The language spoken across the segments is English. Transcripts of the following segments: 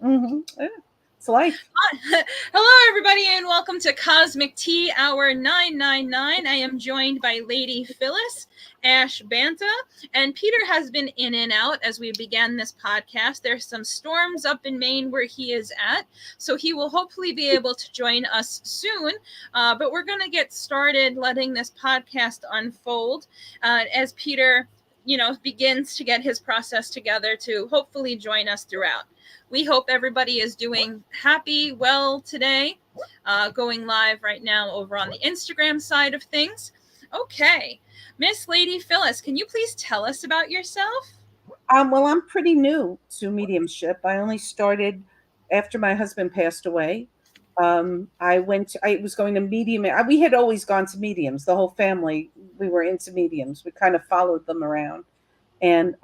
Yeah, it's life. Hello, everybody, and welcome to Cosmic Tea Hour 999. I am joined by Lady Phyllis, Ash Banta, and Peter has been in and out as we began this podcast. There's some storms up in Maine where he is at, so he will hopefully be able to join us soon. But we're going to get started letting this podcast unfold as Peter, begins to get his process together to hopefully join us throughout. We hope everybody is doing happy, well today. Going live right now over on the Instagram side of things. Okay, Miss Lady Phyllis, can you please tell us about yourself? Well, I'm pretty new to mediumship. I only started after my husband passed away. I was going to medium. We had always gone to mediums. The whole family, we were into mediums. We kind of followed them around, and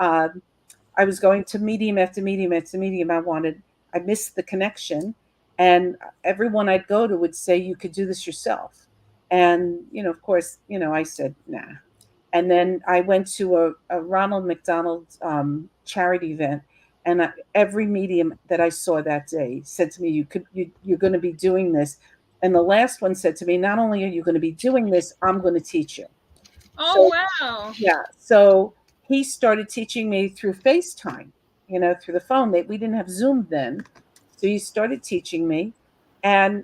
I was going to medium after medium after medium. I missed the connection, and everyone I'd go to would say you could do this yourself, and of course, I said nah. And then I went to a Ronald McDonald charity event, and every medium that I saw that day said to me, you're going to be doing this." And the last one said to me, "Not only are you going to be doing this, I'm going to teach you." Oh, So wow. yeah, so he started teaching me through FaceTime, through the phone. We didn't have Zoom then, so he started teaching me, and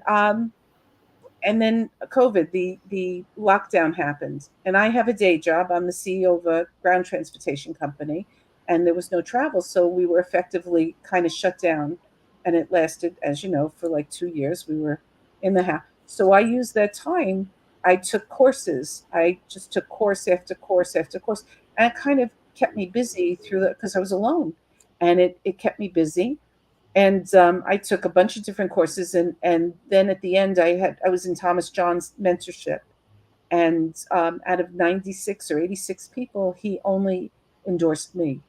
then COVID, the lockdown happened, and I have a day job. I'm the CEO of a ground transportation company, and there was no travel, so we were effectively kind of shut down, and it lasted, as you know, for like 2 years. We were in the house, so I used that time. I took courses. I just took course after course after course, and it kind of kept me busy through the because I was alone, and it kept me busy. And I took a bunch of different courses, and then at the end, I was in Thomas John's mentorship, and out of 96 or 86 people, he only endorsed me.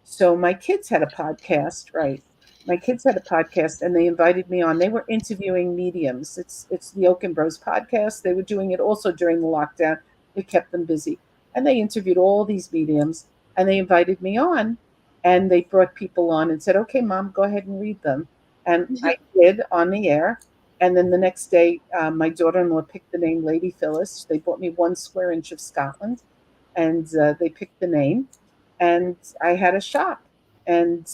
So my kids had a podcast, right? My kids had a podcast, and they invited me on. They were interviewing mediums. It's the Oak and Bros podcast. They were doing it also during the lockdown. It kept them busy, and they interviewed all these mediums, and they invited me on, and they brought people on and said, "Okay, Mom, go ahead and read them," and I did on the air. And then the next day, my daughter-in-law picked the name Lady Phyllis. They bought me 1 square inch of Scotland, and they picked the name, and I had a shop, and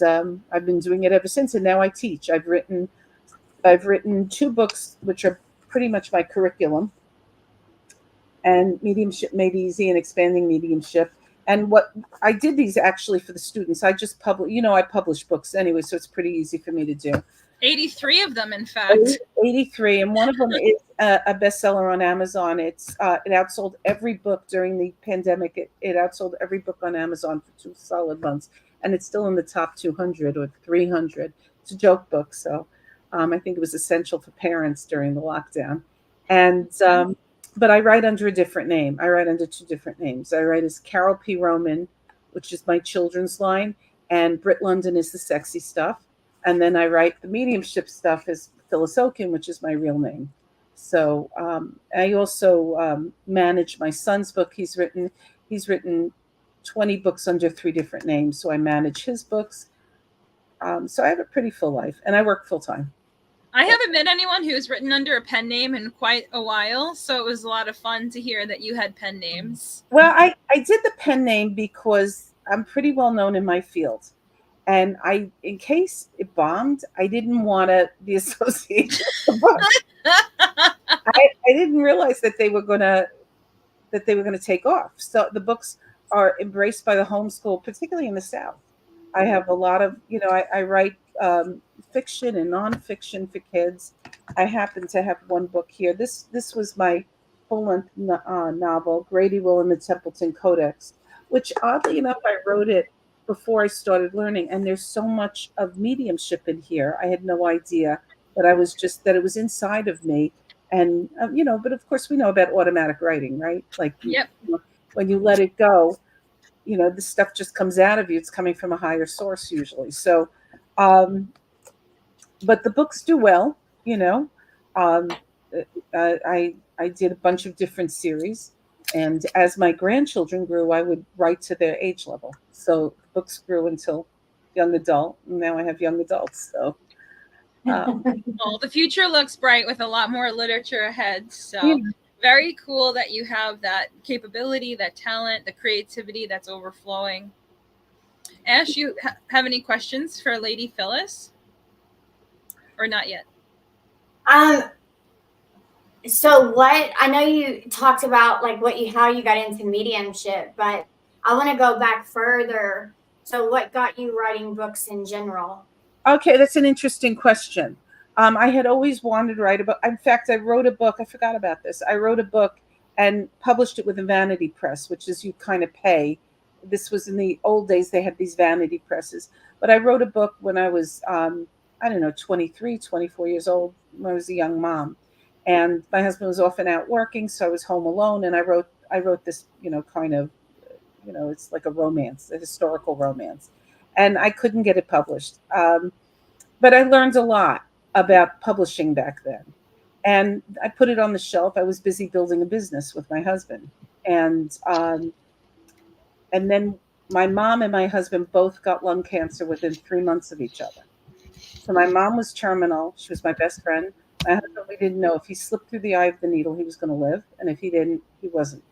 I've been doing it ever since. And now I teach. I've written 2 books, which are pretty much my curriculum, and Mediumship Made Easy and Expanding Mediumship. And what I did these actually for the students. I just publish. I publish books anyway, so it's pretty easy for me to do. 83 of them, in fact. 83, and one of them is a bestseller on Amazon. It outsold every book during the pandemic. It outsold every book on Amazon for 2 solid months, and it's still in the top 200 or 300. It's a joke book, so I think it was essential for parents during the lockdown. And but I write under a different name. I write under 2 different names. I write as Carol P. Roman, which is my children's line, and Britt London is the sexy stuff. And then I write the mediumship stuff as Phyllis Oaken, which is my real name. So I also manage my son's book. He's written 20 books under 3 different names. So I manage his books. So I have a pretty full life, and I work full time. I haven't met anyone who's written under a pen name in quite a while, so it was a lot of fun to hear that you had pen names. Well, I did the pen name because I'm pretty well known in my field. And in case it bombed, I didn't want to be associated with the book. I didn't realize that they were gonna take off. So the books are embraced by the homeschool, particularly in the South. I have a lot of, I write fiction and nonfiction for kids. I happen to have one book here. This was my full-length novel, Grady Will and the Templeton Codex, which oddly enough I wrote it before I started learning. And there's so much of mediumship in here. I had no idea that it was inside of me. And but of course we know about automatic writing, right? Like Yep. when you let it go, this stuff just comes out of you. It's coming from a higher source usually. So, but the books do well. Um, I did a bunch of different series, and as my grandchildren grew, I would write to their age level. So the books grew until young adult, and now I have young adults. So Well, the future looks bright with a lot more literature ahead. So Yeah. very cool that you have that capability, that talent, the creativity that's overflowing. Ash, you have any questions for Lady Phyllis? Or not yet? So what, I know you talked about like how you got into mediumship, but I want to go back further. So what got you writing books in general? Okay, that's an interesting question. I had always wanted to write a book. In fact, I wrote a book. I forgot about this. I wrote a book and published it with a vanity press, which is you kind of pay. This was in the old days. They had these vanity presses. But I wrote a book when I was, I don't know, 23, 24 years old, when I was a young mom. And my husband was often out working, so I was home alone. And I wrote this, kind of, it's like a romance, a historical romance. And I couldn't get it published. But I learned a lot about publishing back then. And I put it on the shelf. I was busy building a business with my husband. And then my mom and my husband both got lung cancer within 3 months of each other. So my mom was terminal. She was my best friend. My husband, we didn't know if he slipped through the eye of the needle, he was going to live. And if he didn't, he wasn't.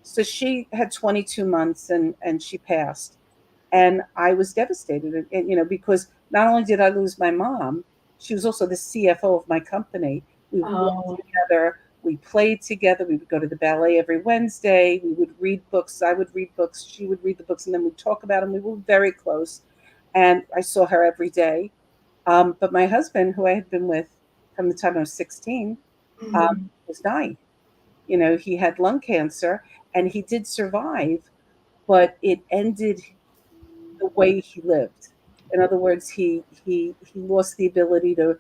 So she had 22 months and she passed. And I was devastated, because not only did I lose my mom, she was also the CFO of my company. We worked together, we played together, we would go to the ballet every Wednesday, we would read books, I would read books, she would read the books, and then we'd talk about them. We were very close, and I saw her every day. But my husband, who I had been with from the time I was 16, was dying. He had lung cancer, and he did survive, but it ended the way he lived. In other words, he lost the ability to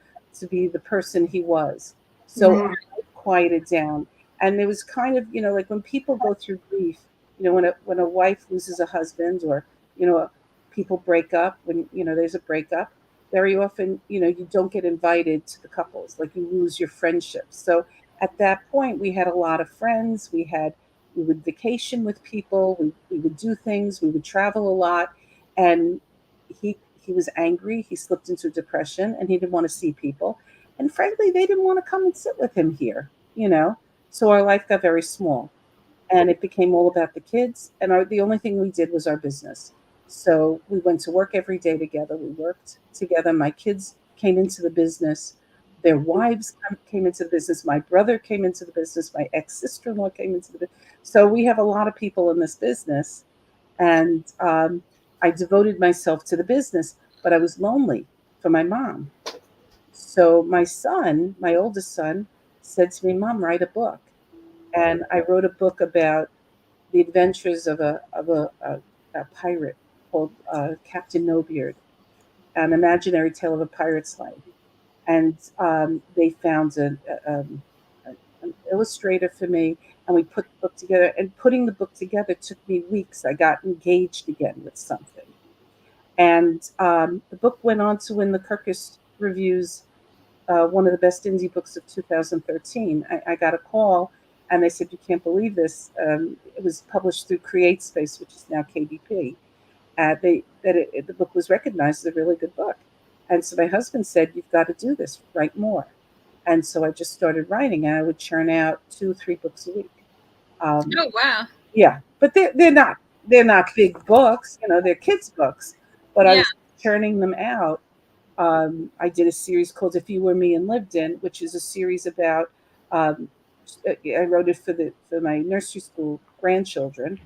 be the person he was. So Mhm. I quieted down, and there was kind of like when people go through grief, when a wife loses a husband, or you know people break up, when there's a breakup. Very often, you don't get invited to the couples, like you lose your friendships. So at that point, we had a lot of friends. We would vacation with people. We would do things. We would travel a lot, and he was angry. He slipped into depression, and he didn't want to see people. And frankly, they didn't want to come and sit with him here. So our life got very small, and it became all about the kids. And the only thing we did was our business. So we went to work every day together. We worked together. My kids came into the business. Their wives came into the business. My brother came into the business. My ex sister-in-law came into the business. So we have a lot of people in this business, and I devoted myself to the business, but I was lonely for my mom. So my son, my oldest son, said to me, "Mom, write a book." And I wrote a book about the adventures of a pirate called Captain No Beard, an imaginary tale of a pirate's life. And they found an illustrator for me, and we put the book together. And putting the book together took me weeks. I got engaged again with something. And the book went on to win the Kirkus Reviews, one of the best indie books of 2013. I got a call, and they said, "You can't believe this." It was published through CreateSpace, which is now KDP. The book was recognized as a really good book. And so my husband said, "You've got to do this, write more." And so I just started writing, and I would churn out 2 or 3 books a week. Um, Oh, wow. yeah, but they're not big books, they're kids' books. But I Yeah. was churning them out. I did a series called "If You Were Me and Lived In," which is a series about. Um, I wrote it for my nursery school grandchildren,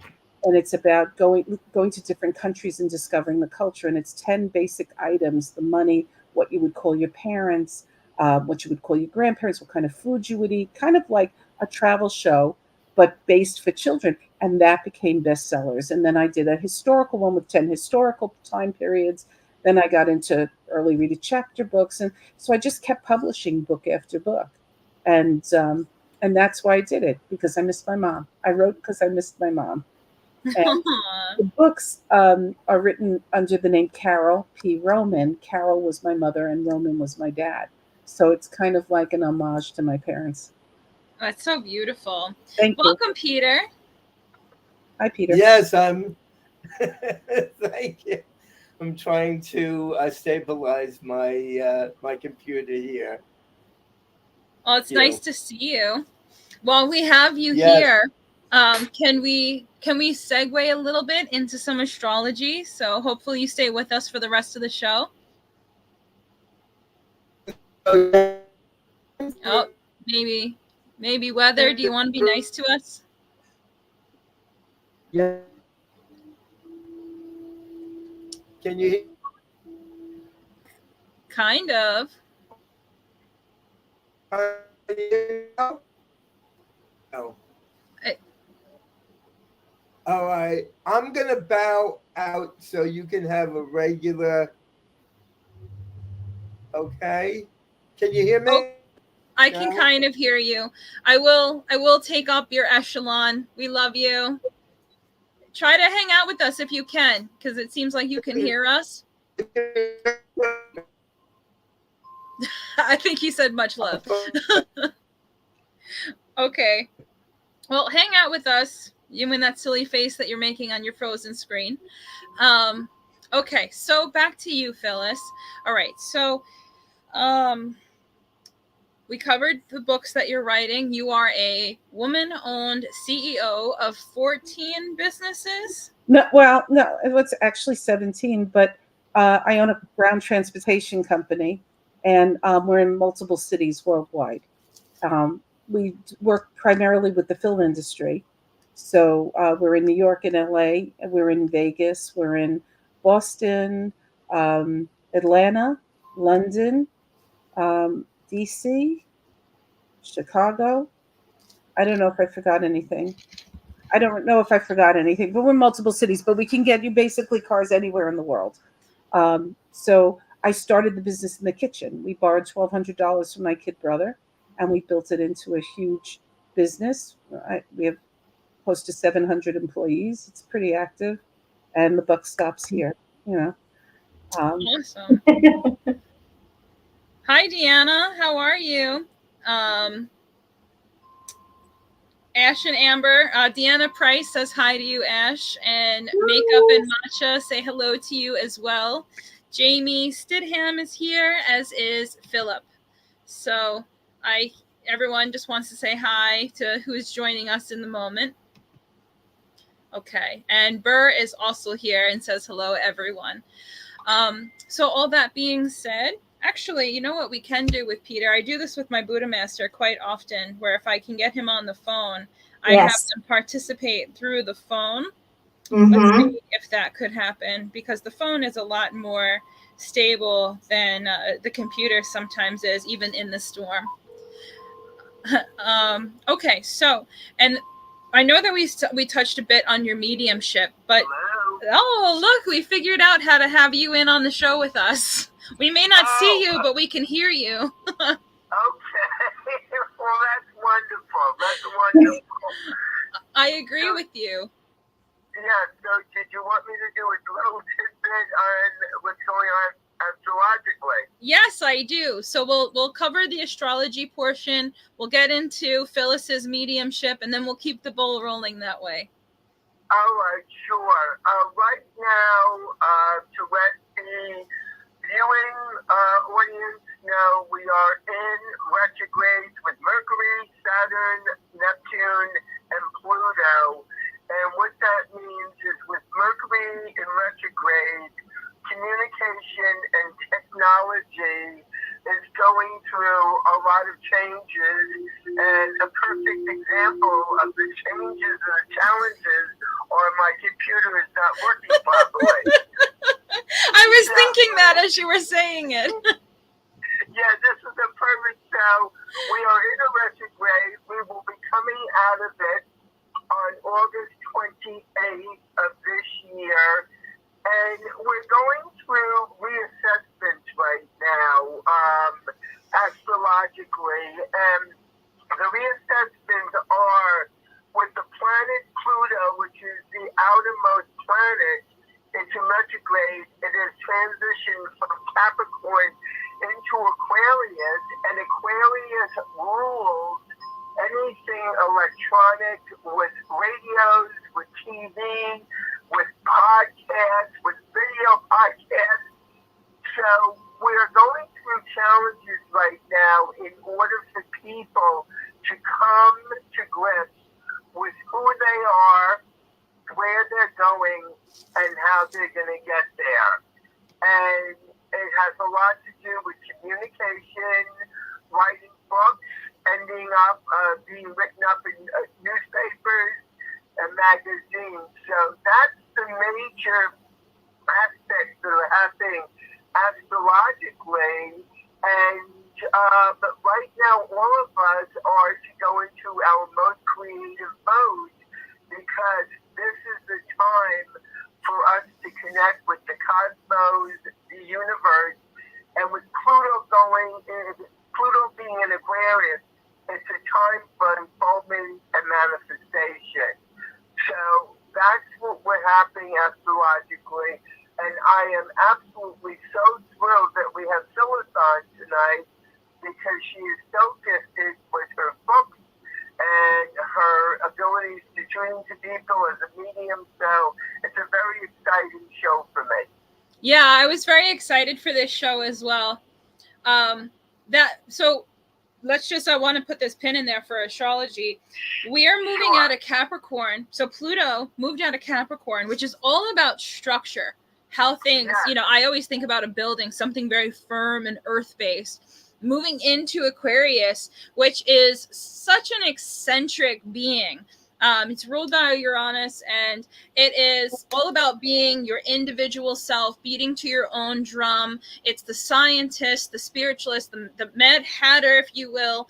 and it's about going to different countries and discovering the culture. And it's 10 basic items: the money, what you would call your parents, what you would call your grandparents, what kind of food you would eat, kind of like a travel show, but based for children. And that became bestsellers. And then I did a historical one with 10 historical time periods. Then I got into early reader chapter books, and so I just kept publishing book after book, and that's why I did it, because I missed my mom. I wrote because I missed my mom, and the books are written under the name Carol P. Roman. Carol was my mother, and Roman was my dad. So it's kind of like an homage to my parents. That's so beautiful. Thank you. Welcome, Peter. Hi, Peter. Yes, thank you. I'm trying to stabilize my my computer here. Well, it's nice to see you. While we have you Yes. here, can we segue a little bit into some astrology? So hopefully you stay with us for the rest of the show. Oh, maybe weather. Do you want to be nice to us? Yeah. Can you hear? Kind of. No. All right. I'm going to bow out so you can have a regular. Okay. Can you hear me? Oh, I can kind of hear you. I will take up your echelon. We love you. Try to hang out with us if you can, because it seems like you can hear us. I think he said much love. Okay. Well, hang out with us. You in that silly face that you're making on your frozen screen. Okay, so back to you, Phyllis. All right, so we covered the books that you're writing. You are a woman-owned CEO of 14 businesses. No, well, no, it's actually 17, but I own a ground transportation company, and we're in multiple cities worldwide. We work primarily with the film industry. So we're in New York and LA, we're in Vegas, we're in Boston, Atlanta, London, DC, Chicago. I don't know if I forgot anything. I don't know if I forgot anything, but we're in multiple cities, but we can get you basically cars anywhere in the world. So I started the business in the kitchen. We borrowed $1,200 from my kid brother, and we built it into a huge business. We have close to 700 employees. It's pretty active, and the buck stops here. You know. Awesome. Hi, Deanna. How are you? Ash and Amber. Deanna Price says hi to you, Ash. And Makeup and Matcha say hello to you as well. Jamie Stidham is here, as is Philip. So everyone just wants to say hi to who's joining us in the moment. Okay. And Burr is also here and says hello, everyone. So all that being said, actually, you know what we can do with Peter? I do this with my Buddha master quite often, where if I can get him on the phone, I have them participate through the phone. Let's see if that could happen, because the phone is a lot more stable than the computer sometimes is, even in the storm. Okay, so, and I know that we touched a bit on your mediumship, but oh, look, we figured out how to have you in on the show with us. We may not see you, but we can hear you. Okay. Well, that's wonderful. That's wonderful. I agree with you. Yeah, so did you want me to do a little tidbit on what's going on astrologically? Yes, I do. So we'll cover the astrology portion. We'll get into Phyllis's mediumship, and then we'll keep the ball rolling that way. All right, sure. Right now, to let the viewing audience know, we are in retrogrades with Mercury, Saturn, Neptune, and Pluto. And what that means is with Mercury in retrograde, communication and technology is going through a lot of changes. And a perfect example of the changes and the challenges are my computer is not working properly. I was thinking that as you were saying it. Yeah, this is a perfect show. We are in a retrograde. We will be coming out of it on August 28th of this year. And we're going through reassessments right now, astrologically. And the reassessments are with the planet Pluto, which is the outermost planet, into retrograde. It has transitioned from Capricorn into Aquarius, and Aquarius rules anything electronic, with radios, with TV, with podcasts, with video podcast. So we're going through challenges right now in order for people to come to grips with who they are, where they're going, and how they're going to get there. And it has a lot to do with communication, writing books, ending up being written up in newspapers and magazines. So that's the major aspects that are happening astrologically. And but right now, all of us are to go into our most creative mode, because this is the time for us to connect with the cosmos, the universe, and with Pluto being in Aquarius, it's a time for unfoldment and manifestation. So that's what we're happening astrologically, and I am absolutely so thrilled that we have Phyllis on tonight, because she is so gifted with her books and her abilities to dream to people as a medium. So it's a very exciting show for me. Yeah, I was very excited for this show as well. So let's just, I want to put this pin in there for astrology. We are moving out of Capricorn. So Pluto moved out of Capricorn, which is all about structure, how things, I always think about a building, something very firm and earth-based. Moving into Aquarius, which is such an eccentric being. It's ruled by Uranus, and it is all about being your individual self, beating to your own drum. It's the scientist, the spiritualist, the Mad Hatter, if you will,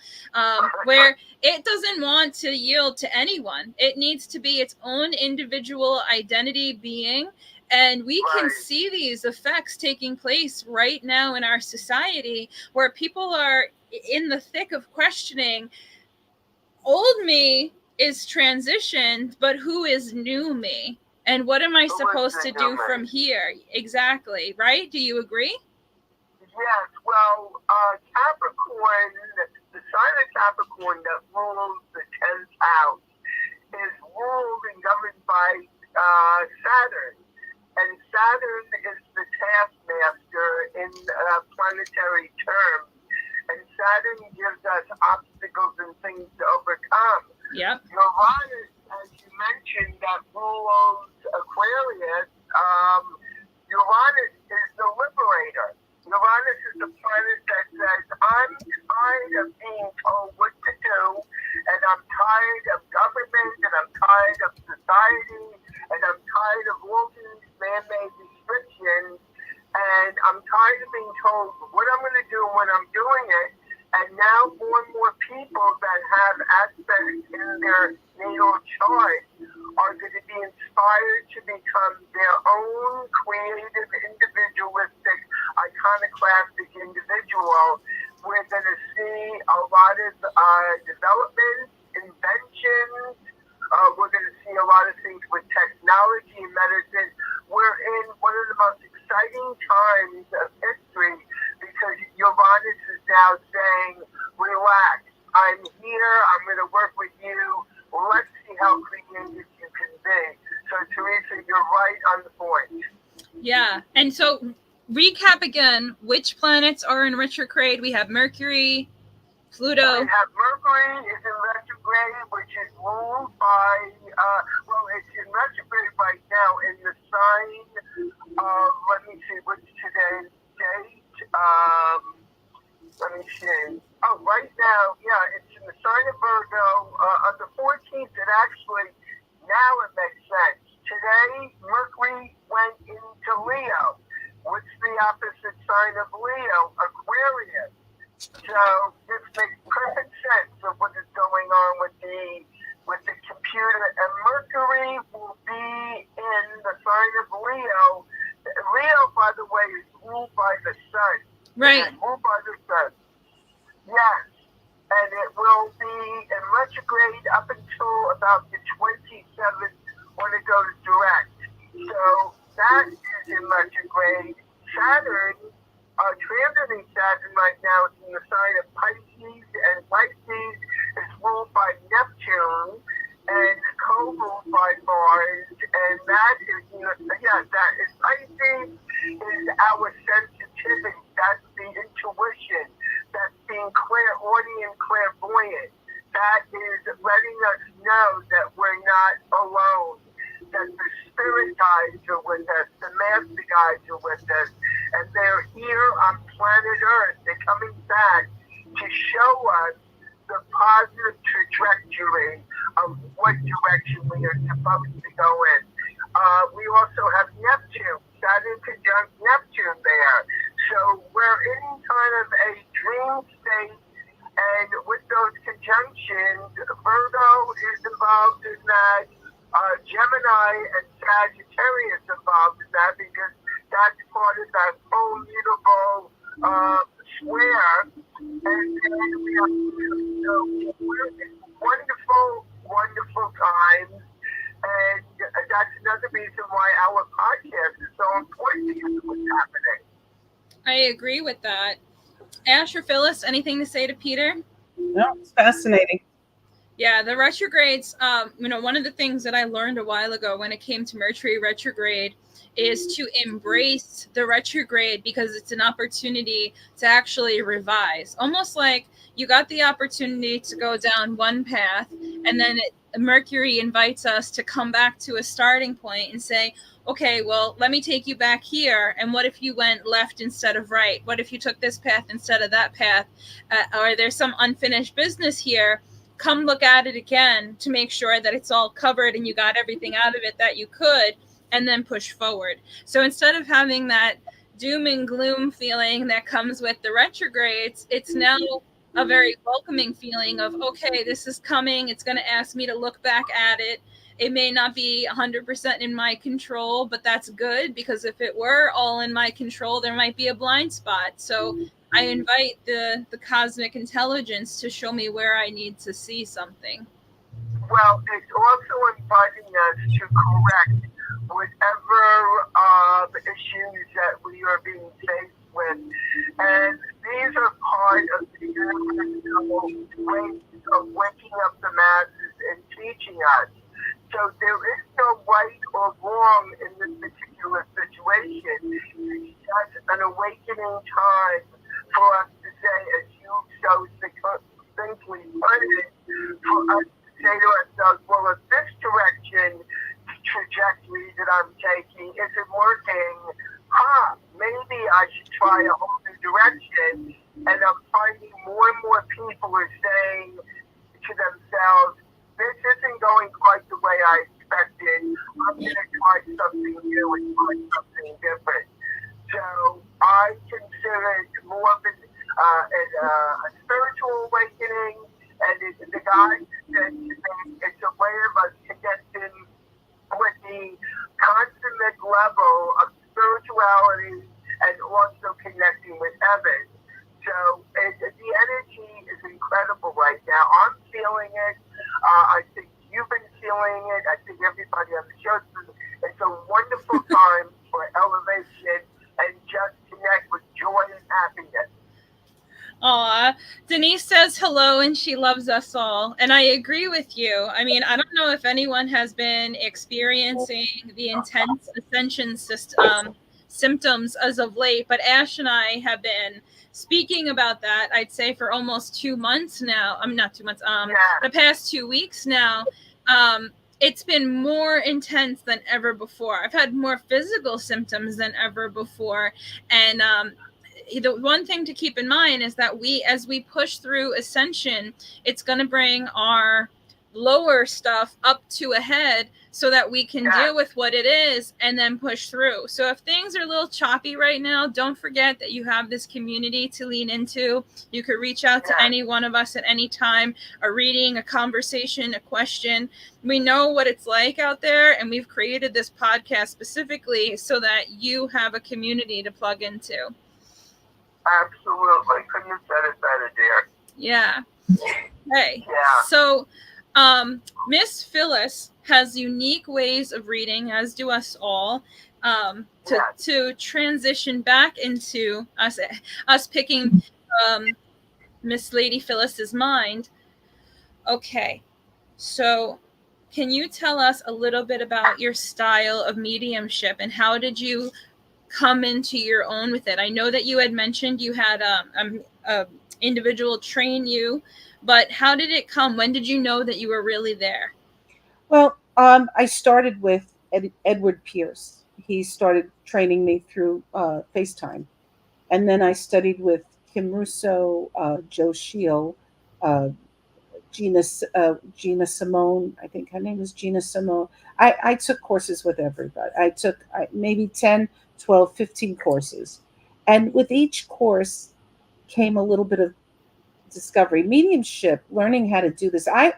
where it doesn't want to yield to anyone. It needs to be its own individual identity being. And we can see these effects taking place right now in our society, where people are in the thick of questioning, old me is transitioned, but who is new me? And what am I supposed to do from here? Exactly, right? Do you agree? Yes, well, Capricorn, the sign of Capricorn that rules the 10th house, is ruled and governed by Saturn. And Saturn is the taskmaster in planetary terms. And Saturn gives us obstacles and things to overcome. Yep. Uranus, as you mentioned, that rules Aquarius, Uranus is the liberator. Uranus is the planet that says, I'm tired of being told what to do, and I'm tired of government, and I'm tired of society, and I'm tired of all these man-made restrictions, and I'm tired of being told what I'm going to do when I'm doing it. And now more and more people that have aspects in their natal chart are going to be inspired to become their own creative, individualistic, iconoclastic individual. We're going to see a lot of developments, inventions. We're going to see a lot of things with technology and medicine. We're in one of the most exciting times of history, because Uranus is now saying, relax, I'm here, I'm going to work with you, let's see how creative you can be. So Teresa, you're right on the point. Yeah, and so recap again, which planets are in retrograde? We have Mercury, Pluto. We have Mercury is in retrograde, which is ruled by, it's in retrograde right now in the sign of, let me see, what's today's date? Let me see. Oh, right now, it's in the sign of Virgo. On the 14th, it actually, now it makes sense. Today, Mercury went into Leo. What's the opposite sign of Leo? Aquarius. So this makes perfect sense of what is going on with the computer. And Mercury will be in the sign of Leo. Leo, by the way, is ruled by the sun. Right. It's ruled by the sun. Yes. And it will be in retrograde up until about the 27th when it goes direct. So that is in retrograde. Saturn, transiting Saturn right now is in the sign of Pisces, and Pisces is ruled by Neptune and co-ruled by Mars, and that is, that is Pisces, our sensitivity, that's the intuition, that's being clairaudient, clairvoyant. That is letting us know that we're not alone, that the spirit guides are with us, the master guides are with us, and they're here on planet Earth. They're coming back to show us the positive trajectory of what direction we are supposed to go in. We also have Neptune, Saturn conjunct Neptune there. So we're in kind of a dream state, and with those conjunctions, Virgo is involved in that, Gemini and Sagittarius involved in that, because that's part of that whole mutable square. And then we have, so we're in wonderful, wonderful times. And that's another reason why our podcast is so important to what's happening. I agree with that. Ash or Phyllis, anything to say to Peter? No, it's fascinating. Yeah, the retrogrades, one of the things that I learned a while ago when it came to Mercury retrograde is to embrace the retrograde, because it's an opportunity to actually revise. Almost like you got the opportunity to go down one path, and then Mercury invites us to come back to a starting point and say, okay, well, let me take you back here. And what if you went left instead of right? What if you took this path instead of that path? Or there's some unfinished business here. Come look at it again to make sure that it's all covered and you got everything out of it that you could, and then push forward. So instead of having that doom and gloom feeling that comes with the retrogrades, it's now a very welcoming feeling of, okay, this is coming. It's going to ask me to look back at it. It may not be 100% in my control, but that's good, because if it were all in my control, there might be a blind spot. So I invite the cosmic intelligence to show me where I need to see something. Well, it's also inviting us to correct whatever issues that we are being faced with. And these are part of the universal ways of waking up the masses and teaching us. So there is no right or wrong in this particular situation. It's just an awakening time for us to say, as you so succinctly put it, for us to say to ourselves, well, if this trajectory that I'm taking isn't working, maybe I should try a whole new direction. And I'm finding more and more people are saying to themselves, this isn't going quite the way I expected. I'm going to try something new and try something different. So I consider it more of a spiritual awakening, and the guide said to me, it's a way of us connecting with the consummate level of spirituality and also connecting with heaven. So the energy is incredible right now. I'm feeling it. I think you've been feeling it. I think everybody on the show. It's a wonderful time for elevation and just connect with joy and happiness. Aw, Denise says hello and she loves us all. And I agree with you. I mean, I don't know if anyone has been experiencing the intense ascension symptoms as of late, but Ash and I have been speaking about that, I'd say, for almost 2 months now. I'm not 2 months, the past 2 weeks now. It's been more intense than ever before. I've had more physical symptoms than ever before. And the one thing to keep in mind is that as we push through ascension, it's going to bring our lower stuff up to a head so that we can deal with what it is and then push through. So if things are a little choppy right now, don't forget that you have this community to lean into. You could reach out to any one of us at any time, a reading, a conversation, a question. We know what it's like out there, and we've created this podcast specifically so that you have a community to plug into. Absolutely. Couldn't have said it better, dear. Yeah. Hey. Yeah. So Miss Phyllis has unique ways of reading, as do us all, to transition back into us picking Miss Lady Phyllis's mind. Okay, so can you tell us a little bit about your style of mediumship, and how did you come into your own with it? I know that you had mentioned you had a individual train you, but how did it come? When did you know that you were really there? Well, I started with Edward Pierce. He started training me through FaceTime. And then I studied with Kim Russo, Joe Shield, uh, Gina Simone. I think her name is Gina Simone. I took courses with everybody. I took maybe 10, 12, 15 courses. And with each course came a little bit of discovery, mediumship, learning how to do this. I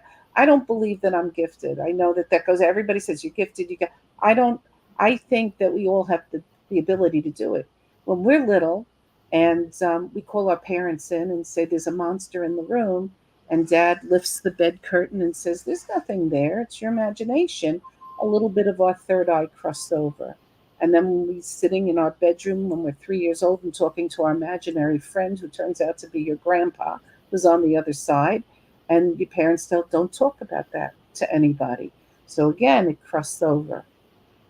don't believe that I'm gifted. I know that that goes, everybody says you're gifted, you get, I don't. I think that we all have the ability to do it. When we're little and we call our parents in and say there's a monster in the room, and dad lifts the bed curtain and says there's nothing there, it's your imagination, a little bit of our third eye crosses over. And then when we're sitting in our bedroom when we're 3 years old and talking to our imaginary friend who turns out to be your grandpa who's on the other side, and your parents don't talk about that to anybody. So again, it crossed over.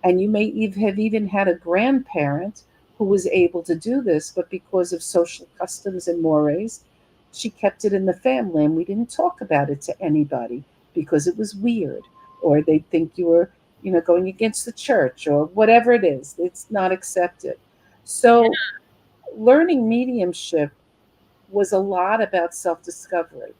And you may have even had a grandparent who was able to do this, but because of social customs and mores, she kept it in the family, and we didn't talk about it to anybody because it was weird, or they'd think you were, going against the church or whatever it is. It's not accepted. So learning mediumship was a lot about self-discovery.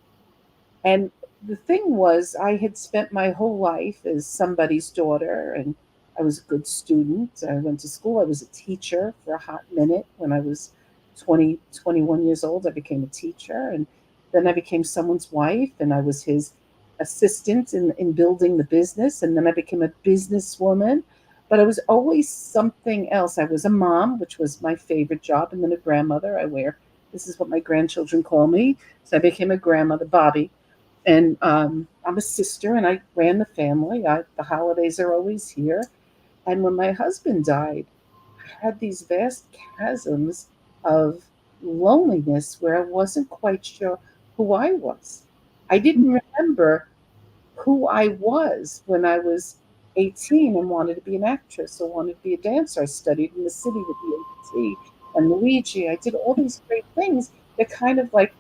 And the thing was, I had spent my whole life as somebody's daughter, and I was a good student. I went to school. I was a teacher for a hot minute. When I was 20, 21 years old, I became a teacher. And then I became someone's wife, and I was his assistant in building the business. And then I became a businesswoman. But I was always something else. I was a mom, which was my favorite job, and then a grandmother. This is what my grandchildren call me. So I became a grandmother, Bobby. And I'm a sister, and I ran the family. The holidays are always here. And when my husband died, I had these vast chasms of loneliness where I wasn't quite sure who I was. I didn't remember who I was when I was 18 and wanted to be an actress or wanted to be a dancer. I studied in the city with the ABT and Luigi. I did all these great things that kind of like,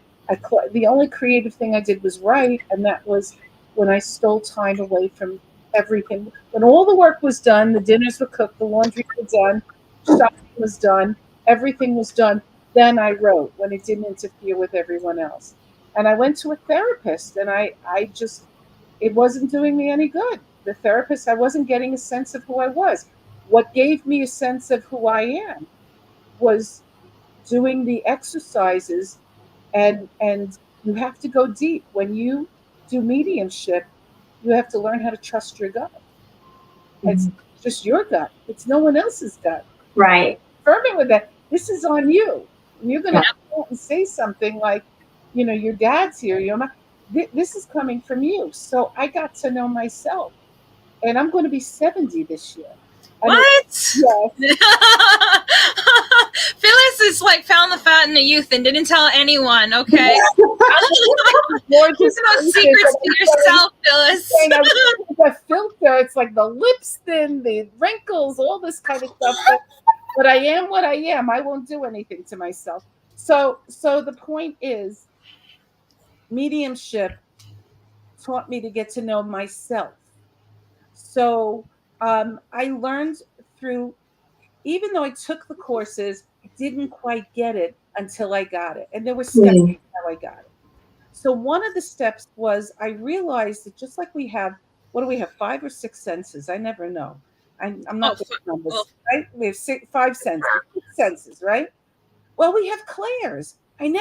the only creative thing I did was write, and that was when I stole time away from everything. When all the work was done, the dinners were cooked, the laundry was done, shopping was done, everything was done, then I wrote when it didn't interfere with everyone else. And I went to a therapist, and I just, it wasn't doing me any good. The therapist, I wasn't getting a sense of who I was. What gave me a sense of who I am was doing the exercises, and you have to go deep. When you do mediumship, you have to learn how to trust your gut. It's just your gut. It's no one else's gut. Right. Confirm it with that. This is on you. And you're going to go and say something like, your dad's here. This is coming from you. So I got to know myself, and I'm going to be 70 this year. What? Yes. Phyllis is like found the fat in the youth and didn't tell anyone. Okay. Gorgeous. No secrets to yourself, Phyllis. The filter, it's like the lips thin, the wrinkles, all this kind of stuff. But I am what I am. I won't do anything to myself. So the point is, mediumship taught me to get to know myself. So I learned through, even though I took the courses, I didn't quite get it until I got it. And there were steps how I got it. So one of the steps was I realized that just like we have, what do we have, 5 or 6 senses? I never know. I'm not good at numbers, right? We have 5 senses, 6 senses, right? Well, we have clairs. We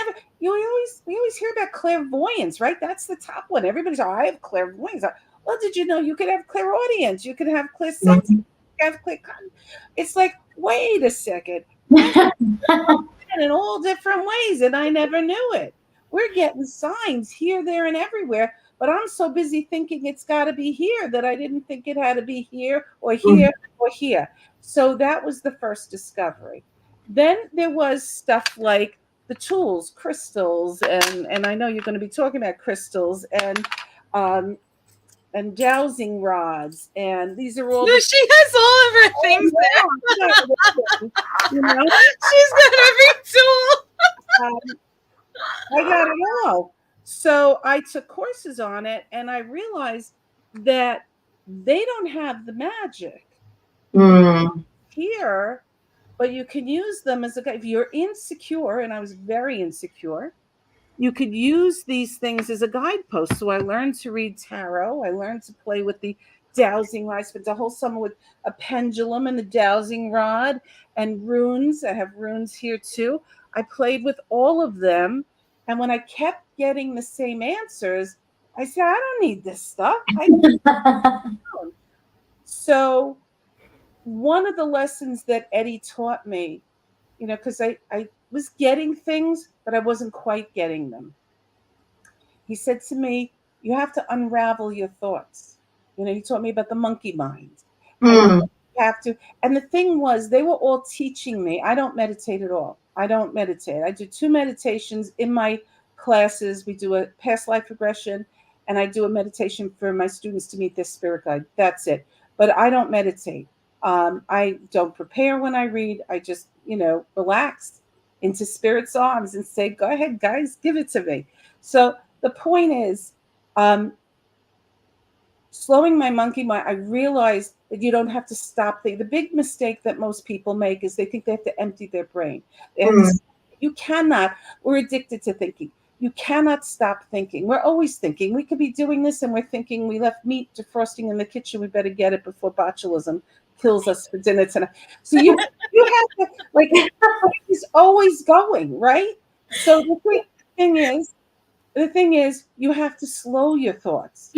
always hear about clairvoyance, right? That's the top one. Everybody's, I have clairvoyance. Well, did you know you could have clairaudience? You could have clairsense. You could have it's like, wait a second. In all different ways, and I never knew it. We're getting signs here, there, and everywhere, but I'm so busy thinking it's got to be here that I didn't think it had to be here or here or here. So that was the first discovery. Then there was stuff like the tools, crystals, and I know you're going to be talking about crystals, and and dowsing rods, and these are all No, the she has all of her things there. you know, She's got every tool. um, I got it all. So I took courses on it, and I realized that they don't have the magic here, but you can use them as a guide. If you're insecure, and I was very insecure, you could use these things as a guidepost. So I learned to read tarot. I learned to play with the dowsing rod. I spent the whole summer with a pendulum and the dowsing rod and runes. I have runes here too. I played with all of them. And when I kept getting the same answers, I said, I don't need this stuff. So one of the lessons that Eddie taught me, because I was getting things, but I wasn't quite getting them. He said to me, you have to unravel your thoughts. He taught me about the monkey mind. And you have to. And the thing was, they were all teaching me. I don't meditate at all. I don't meditate. I do 2 meditations in my classes. We do a past life regression, and I do a meditation for my students to meet their spirit guide. That's it. But I don't meditate. I don't prepare when I read. I just, relax into spirit's arms and say, go ahead, guys, give it to me. So the point is, slowing my monkey mind, I realized that you don't have to stop thinking. The big mistake that most people make is they think they have to empty their brain. You cannot. We're addicted to thinking. You cannot stop thinking. We're always thinking. We could be doing this and we're thinking we left meat defrosting in the kitchen. We better get it before botulism kills us for dinner tonight. So you have to, like, it's always going, right? So the thing is, you have to slow your thoughts.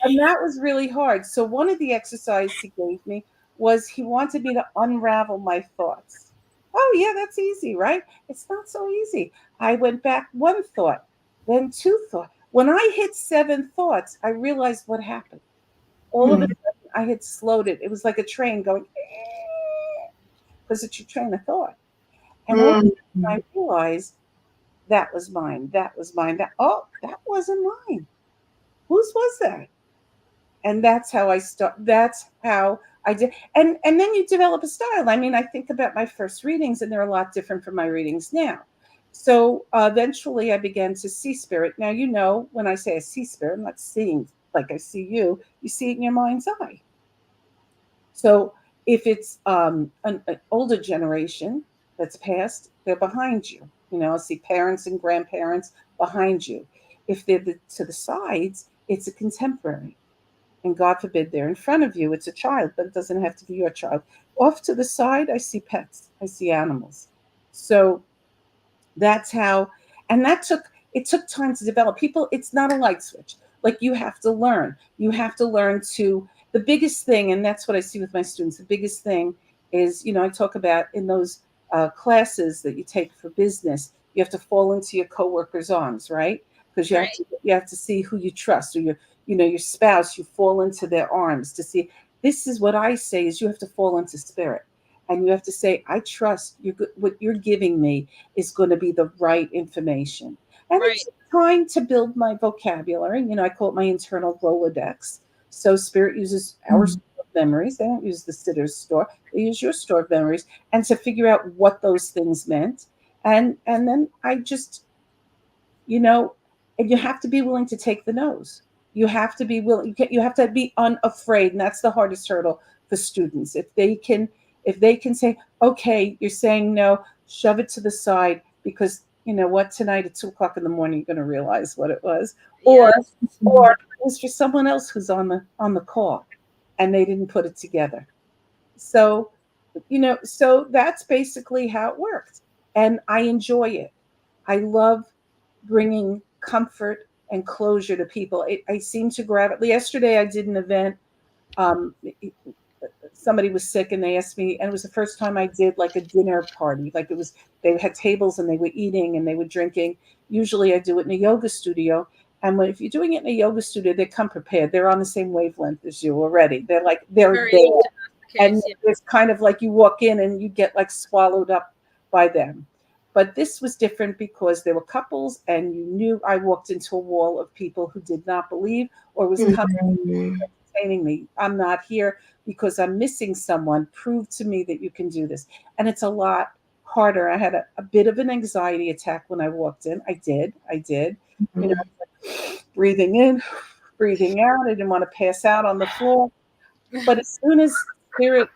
And that was really hard. So one of the exercises he gave me was he wanted me to unravel my thoughts. Oh, yeah, that's easy, right? It's not so easy. I went back 1 thought, then 2 thoughts. When I hit 7 thoughts, I realized what happened. All of a sudden, I had slowed it. It was like a train going, because it's your train of thought. And all of a sudden, I realized that was mine. That was mine. That wasn't mine. Whose was that? And that's how I start. That's how I did. And then you develop a style. I mean, I think about my first readings, and they're a lot different from my readings now. So eventually I began to see spirit. Now, when I say I see spirit, I'm not seeing like I see you. You see it in your mind's eye. So if it's an older generation that's passed, they're behind you. I see parents and grandparents behind you. If they're to the sides, it's a contemporary. And God forbid they're in front of you, it's a child, but it doesn't have to be your child. Off to the side, I see pets, I see animals. So that's how, and it took time to develop. People, it's not a light switch. Like, you have to learn. You have to learn the biggest thing, and that's what I see with my students, the biggest thing is, I talk about in those classes that you take for business, you have to fall into your coworker's arms, right? Because you have to see who you trust, or your spouse, you fall into their arms to see. This is what I say is you have to fall into spirit. And you have to say, I trust what you're giving me is going to be the right information. And it's trying to build my vocabulary. I call it my internal Rolodex. So spirit uses our store of memories. They don't use the sitter's store. They use your store of memories, and to figure out what those things meant. And then I just, and you have to be willing to take the no's. You have to be willing. You have to be unafraid, and that's the hardest hurdle for students. If they can say, okay, you're saying no, shove it to the side, because you know what, tonight at 2:00 in the morning, you're going to realize what it was, or it was for someone else who's on the call, and they didn't put it together. So, so that's basically how it worked, and I enjoy it. I love bringing comfort and closure to people. I seem to grab it. Yesterday, I did an event. Somebody was sick, and they asked me, and it was the first time I did like a dinner party. Like, they had tables and they were eating and they were drinking. Usually I do it in a yoga studio. And if you're doing it in a yoga studio, they come prepared. They're on the same wavelength as you already. They're there. And it's kind of like you walk in and you get like swallowed up by them. But this was different because there were couples, and you knew I walked into a wall of people who did not believe or was coming entertaining me. I'm not here because I'm missing someone. Prove to me that you can do this. And it's a lot harder. I had a bit of an anxiety attack when I walked in. I did. You know, breathing in, breathing out. I didn't want to pass out on the floor. But as soon as Spirit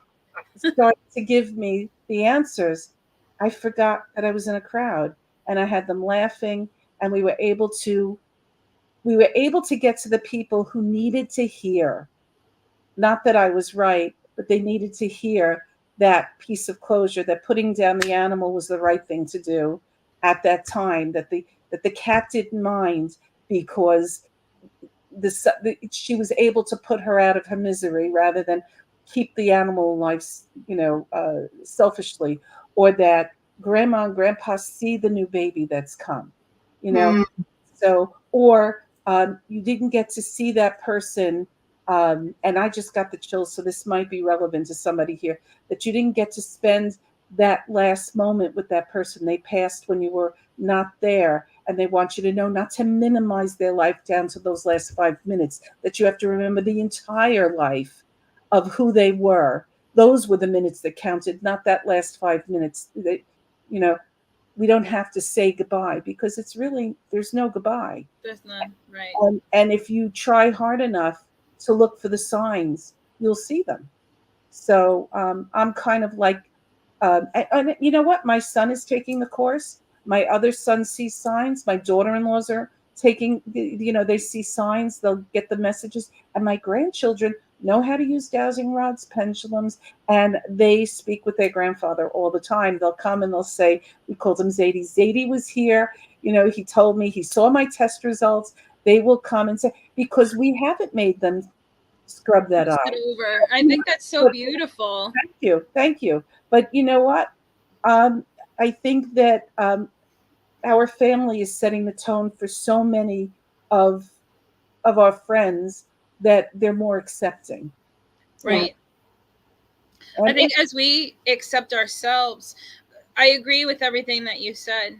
started to give me the answers, I forgot that I was in a crowd, and I had them laughing, and we were able to get to the people who needed to hear. Not that I was right, but they needed to hear that piece of closure, that putting down the animal was the right thing to do at that time, that the cat didn't mind because she was able to put her out of her misery rather than keep the animal alive, selfishly, or that grandma and grandpa see the new baby that's come, you know. So, or you didn't get to see that person, and I just got the chills, so this might be relevant to somebody here, that you didn't get to spend that last moment with that person. They passed when you were not there, and they want you to know not to minimize their life down to those last 5 minutes, that you have to remember the entire life of who they were. Those were the minutes that counted, not that last 5 minutes. You know, we don't have to say goodbye because there's no goodbye. There's none, right? And if you try hard enough to look for the signs, you'll see them. So I'm kind of like, and you know what? My son is taking the course. My other son sees signs. My daughter-in-laws are taking, they see signs. They'll get the messages. And my grandchildren know how to use dowsing rods, pendulums, and they speak with their grandfather all the time. They'll come and they'll say, we called him Zadie. Zadie was here. He told me he saw my test results. They will come and say, because we haven't made them scrub that Just eye. get over. I think that's so beautiful. Thank you. But you know what? I think that our family is setting the tone for so many of our friends that they're more accepting. Right. And I think as we accept ourselves, I agree with everything that you said.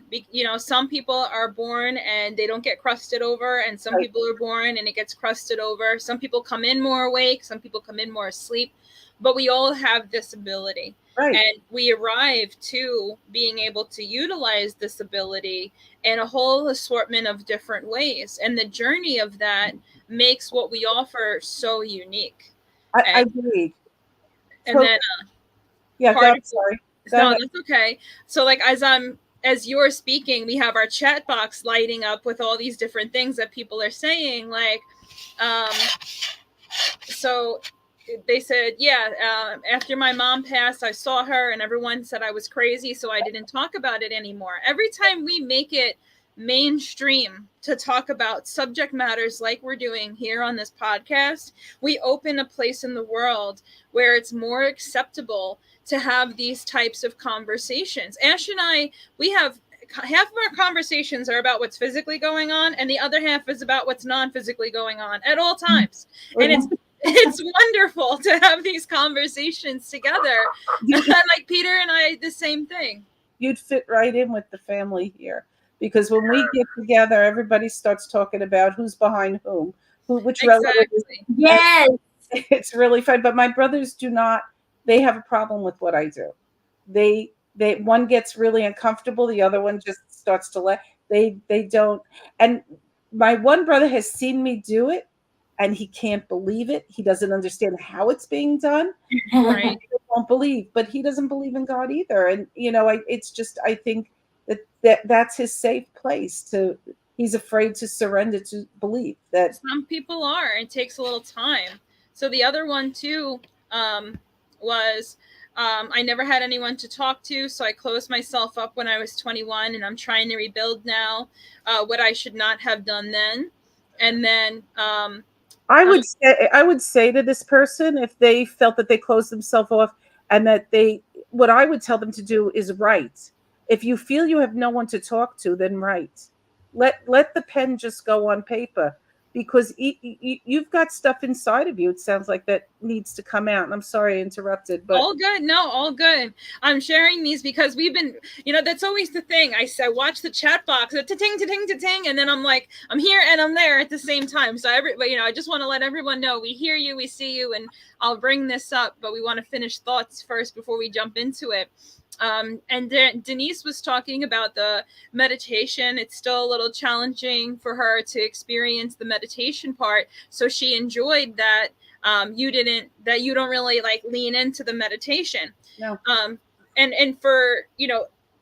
Some people are born and they don't get crusted over, and some people are born and it gets crusted over. Some people come in more awake, some people come in more asleep, but we all have this ability. Right. And we arrive to being able to utilize this ability in a whole assortment of different ways. And the journey of that makes what we offer so unique. I agree. And then sorry. No, that's okay. So like as you're speaking, we have our chat box lighting up with all these different things that people are saying. Like, so they said, after my mom passed, I saw her and everyone said I was crazy, so I didn't talk about it anymore. Every time we make it mainstream to talk about subject matters like we're doing here on this podcast, we open a place in the world where it's more acceptable to have these types of conversations. Ash and I, we have half of our conversations are about what's physically going on, and the other half is about what's non-physically going on at all times. And it's wonderful to have these conversations together. And like Peter and I, the same thing. You'd fit right in with the family here, because when we get together, everybody starts talking about who's behind whom, which relative is. Yes. It's really fun. But my brothers do not. They have a problem with what I do. They one gets really uncomfortable. The other one just starts to laugh. They don't. And my one brother has seen me do it, and he can't believe it. He doesn't understand how it's being done. Right. He won't believe, but he doesn't believe in God either. And it's just, I think that's his safe place. He's afraid to surrender to belief. That some people are. It takes a little time. So the other one too was I never had anyone to talk to, so I closed myself up when I was 21, and I'm trying to rebuild now what I should not have done then. And then I would say to this person, if they felt that they closed themselves off, and that what I would tell them to do is write. If you feel you have no one to talk to, then write. Let the pen just go on paper, because you've got stuff inside of you. It sounds like that needs to come out. And I'm sorry I interrupted, but all good. No, all good. I'm sharing these because we've been, that's always the thing. I watch the chat box, ting, ting, ting, and then I'm like, I'm here and I'm there at the same time. So I just want to let everyone know we hear you, we see you, and I'll bring this up, but we want to finish thoughts first before we jump into it. And Denise was talking about the meditation. It's still a little challenging for her to experience the meditation part. So she enjoyed that you don't really like lean into the meditation. No. And for,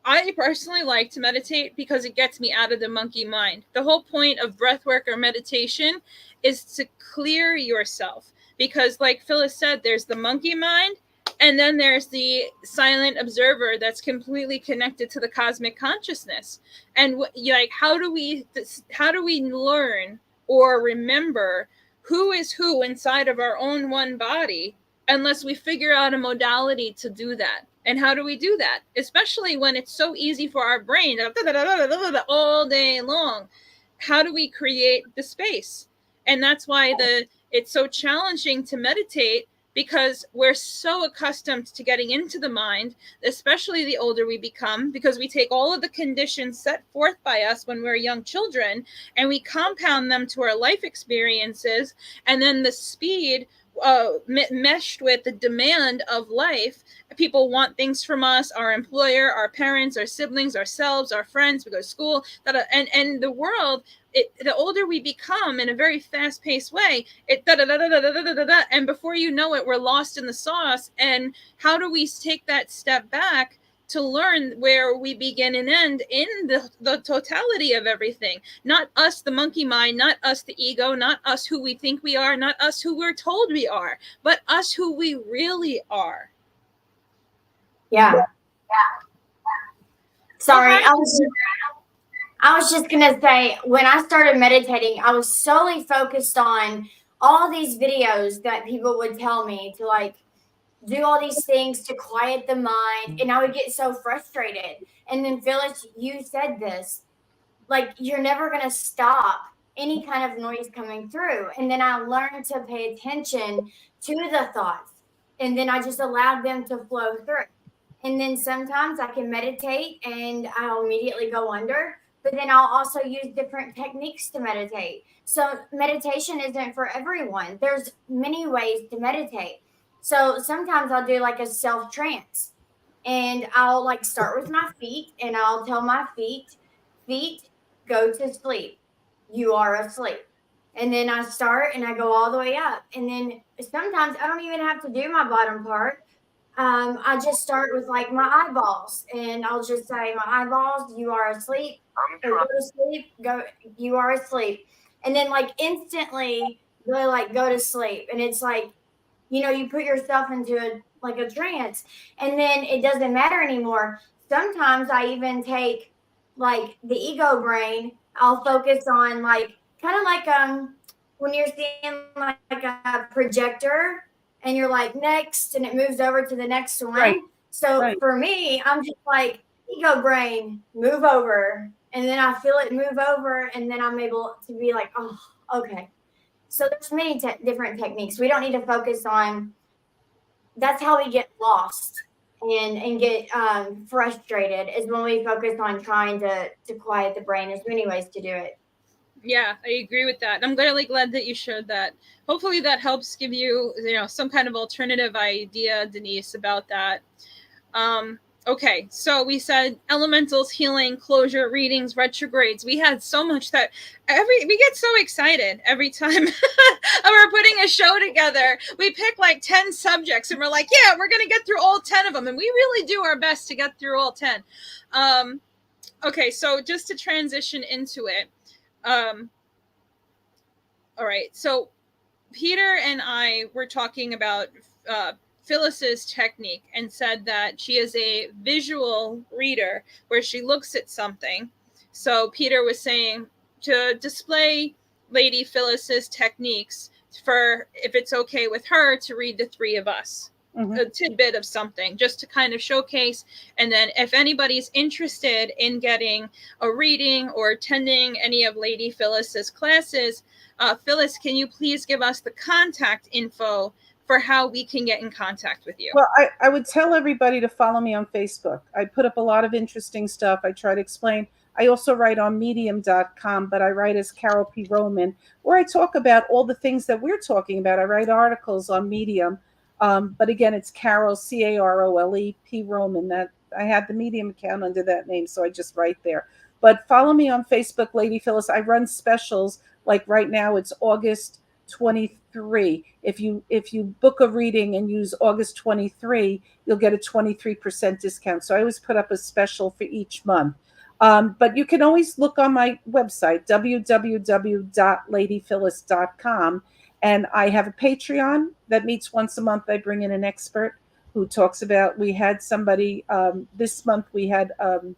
I personally like to meditate because it gets me out of the monkey mind. The whole point of breath work or meditation is to clear yourself, because like Phyllis said, there's the monkey mind, and then there's the silent observer that's completely connected to the cosmic consciousness. And how do we learn or remember who is who inside of our own one body unless we figure out a modality to do that? And how do we do that? Especially when it's so easy for our brain all day long. How do we create the space? And that's why it's so challenging to meditate, because we're so accustomed to getting into the mind, especially the older we become, because we take all of the conditions set forth by us when we're young children and we compound them to our life experiences. And then the speed meshed with the demand of life. People want things from us, our employer, our parents, our siblings, ourselves, our friends. We go to school, and the world. The older we become in a very fast-paced way, and before you know it, we're lost in the sauce. And how do we take that step back to learn where we begin and end in the totality of everything? Not us, the monkey mind, not us, the ego, not us who we think we are, not us who we're told we are, but us who we really are. Yeah. Sorry, I was just going to say, when I started meditating, I was solely focused on all these videos that people would tell me to like do all these things to quiet the mind. And I would get so frustrated. And then Phyllis, you said this, like, you're never going to stop any kind of noise coming through. And then I learned to pay attention to the thoughts. And then I just allowed them to flow through. And then sometimes I can meditate and I'll immediately go under. But then I'll also use different techniques to meditate. So meditation isn't for everyone. There's many ways to meditate. So sometimes I'll do like a self trance, and I'll like start with my feet, and I'll tell my feet, go to sleep. You are asleep. And then I start and I go all the way up. And then sometimes I don't even have to do my bottom part. I just start with like my eyeballs, and I'll just say, my eyeballs, you are asleep. Go to sleep. You are asleep. And then like instantly they like go to sleep. And it's like, you put yourself into a trance, and then it doesn't matter anymore. Sometimes I even take like the ego brain. I'll focus on like kind of like when you're seeing like a projector, and you're like next, and it moves over to the next one. Right. So Right. for me, I'm just like, ego brain, move over. And then I feel it move over, and then I'm able to be like, oh, okay. So there's many different techniques. We don't need to focus on, that's how we get lost and get frustrated, is when we focus on trying to quiet the brain. There's many ways to do it. Yeah, I agree with that. I'm really glad that you shared that. Hopefully that helps give you, some kind of alternative idea, Denise, about that. Okay, so we said elementals, healing, closure, readings, retrogrades. We had so much that we get so excited every time we're putting a show together. We pick like 10 subjects and we're like, yeah, we're going to get through all 10 of them. And we really do our best to get through all 10. Okay, so just to transition into it. All right, so Peter and I were talking about Phyllis's technique, and said that she is a visual reader where she looks at something. So Peter was saying to display Lady Phyllis's techniques, for if it's okay with her to read the three of us. Mhm. A tidbit of something just to kind of showcase. And then if anybody's interested in getting a reading or attending any of Lady Phyllis's classes, Phyllis, can you please give us the contact info for how we can get in contact with you. Well, I would tell everybody to follow me on Facebook. I put up a lot of interesting stuff. I try to explain. I also write on medium.com, but I write as Carol P. Roman, where I talk about all the things that we're talking about. I write articles on Medium. But again, it's Carol, Carole, P. Roman. That I had the Medium account under that name, so I just write there. But follow me on Facebook, Lady Phyllis. I run specials. Like right now, it's August 23. If you book a reading and use August 23, you'll get a 23% discount. So I always put up a special for each month. But you can always look on my website, www.ladyphyllis.com. And I have a Patreon that meets once a month. I bring in an expert who talks about, we had somebody this month, we had, who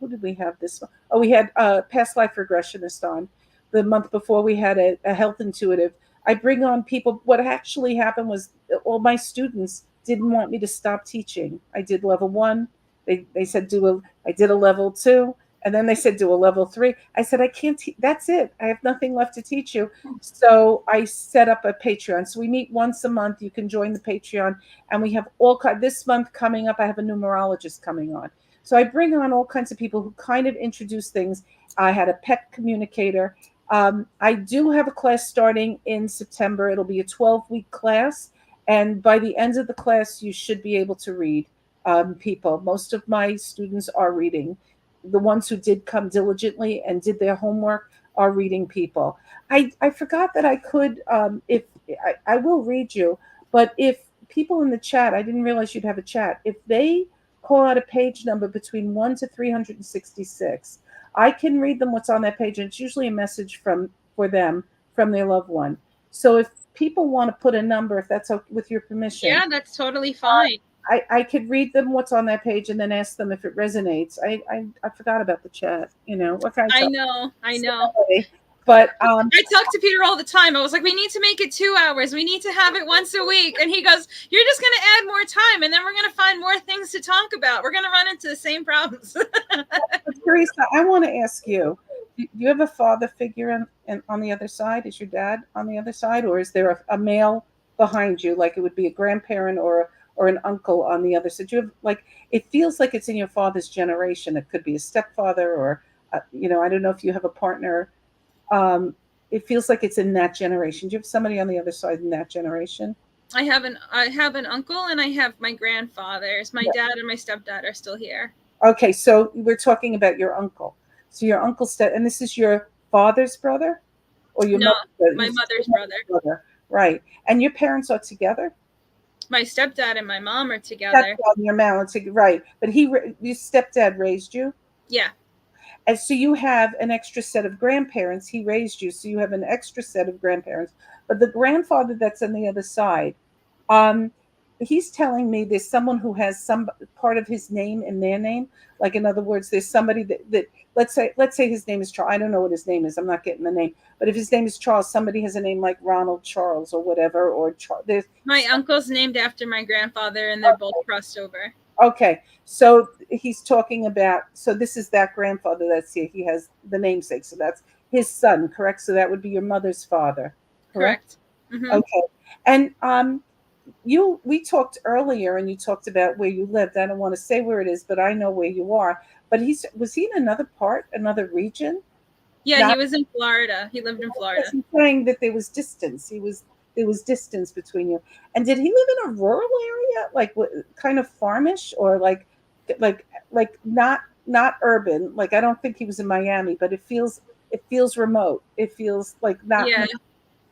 did we have this month? Oh, we had a past life regressionist on. The month before, we had a health intuitive. I bring on people. What actually happened was all my students didn't want me to stop teaching. I did level 1. They said I did a level 2, and then they said do a level 3. I said I can't. That's it. I have nothing left to teach you. So I set up a Patreon. So we meet once a month. You can join the Patreon, and we have this month coming up. I have a numerologist coming on. So I bring on all kinds of people who kind of introduce things. I had a pet communicator. I do have a class starting in September. It'll be a 12-week class. And by the end of the class, you should be able to read people. Most of my students are reading. The ones who did come diligently and did their homework are reading people. I forgot that I could, if I will read you, but if people in the chat, I didn't realize you'd have a chat. If they call out a page number between 1 to 366, I can read them what's on that page, and it's usually a message for them from their loved one. So if people want to put a number, if that's okay, with your permission, Yeah, that's totally fine. I could read them what's on that page and then ask them if it resonates. I forgot about the chat. What can I tell? I know. But I talk to Peter all the time. I was like, we need to make it 2 hours. We need to have it once a week. And he goes, you're just going to add more time, and then we're going to find more things to talk about. We're going to run into the same problems. Teresa, I want to ask you, do you have a father figure on the other side? Is your dad on the other side, or is there a male behind you, like it would be a grandparent or an uncle on the other side? Do you have, like, it feels like it's in your father's generation. It could be a stepfather, or I don't know if you have a partner. It feels like it's in that generation. Do you have somebody on the other side in that generation? I have an uncle, and I have my grandfathers. My dad and my stepdad are still here. Okay, so we're talking about your uncle. So your uncle and this is your father's brother, or your no, mother's, my mother's brother. Right? And your parents are together. My stepdad and my mom are together. Your mom, right? But your stepdad raised you. Yeah. And so you have an extra set of grandparents. He raised you, so you have an extra set of grandparents. But the grandfather that's on the other side, he's telling me there's someone who has some part of his name in their name. Like, in other words, there's somebody that let's say his name is Charles. I don't know what his name is. I'm not getting the name. But if his name is Charles, somebody has a name like Ronald Charles or whatever. Or my uncle's named after my grandfather, and they're both crossed over. Okay, so he's talking about, so this is that grandfather that's here. He has the namesake, so that's his son, correct? So that would be your mother's father, correct? Mm-hmm. Okay, and we talked earlier, and you talked about where you lived. I don't want to say where it is, but I know where you are. But was he in another region? Yeah, he was in Florida. He lived in Florida. He's saying that there was distance. There was distance between you. And did he live in a rural area, like kind of farmish, or like not urban? Like, I don't think he was in Miami, but it feels remote. It feels like not.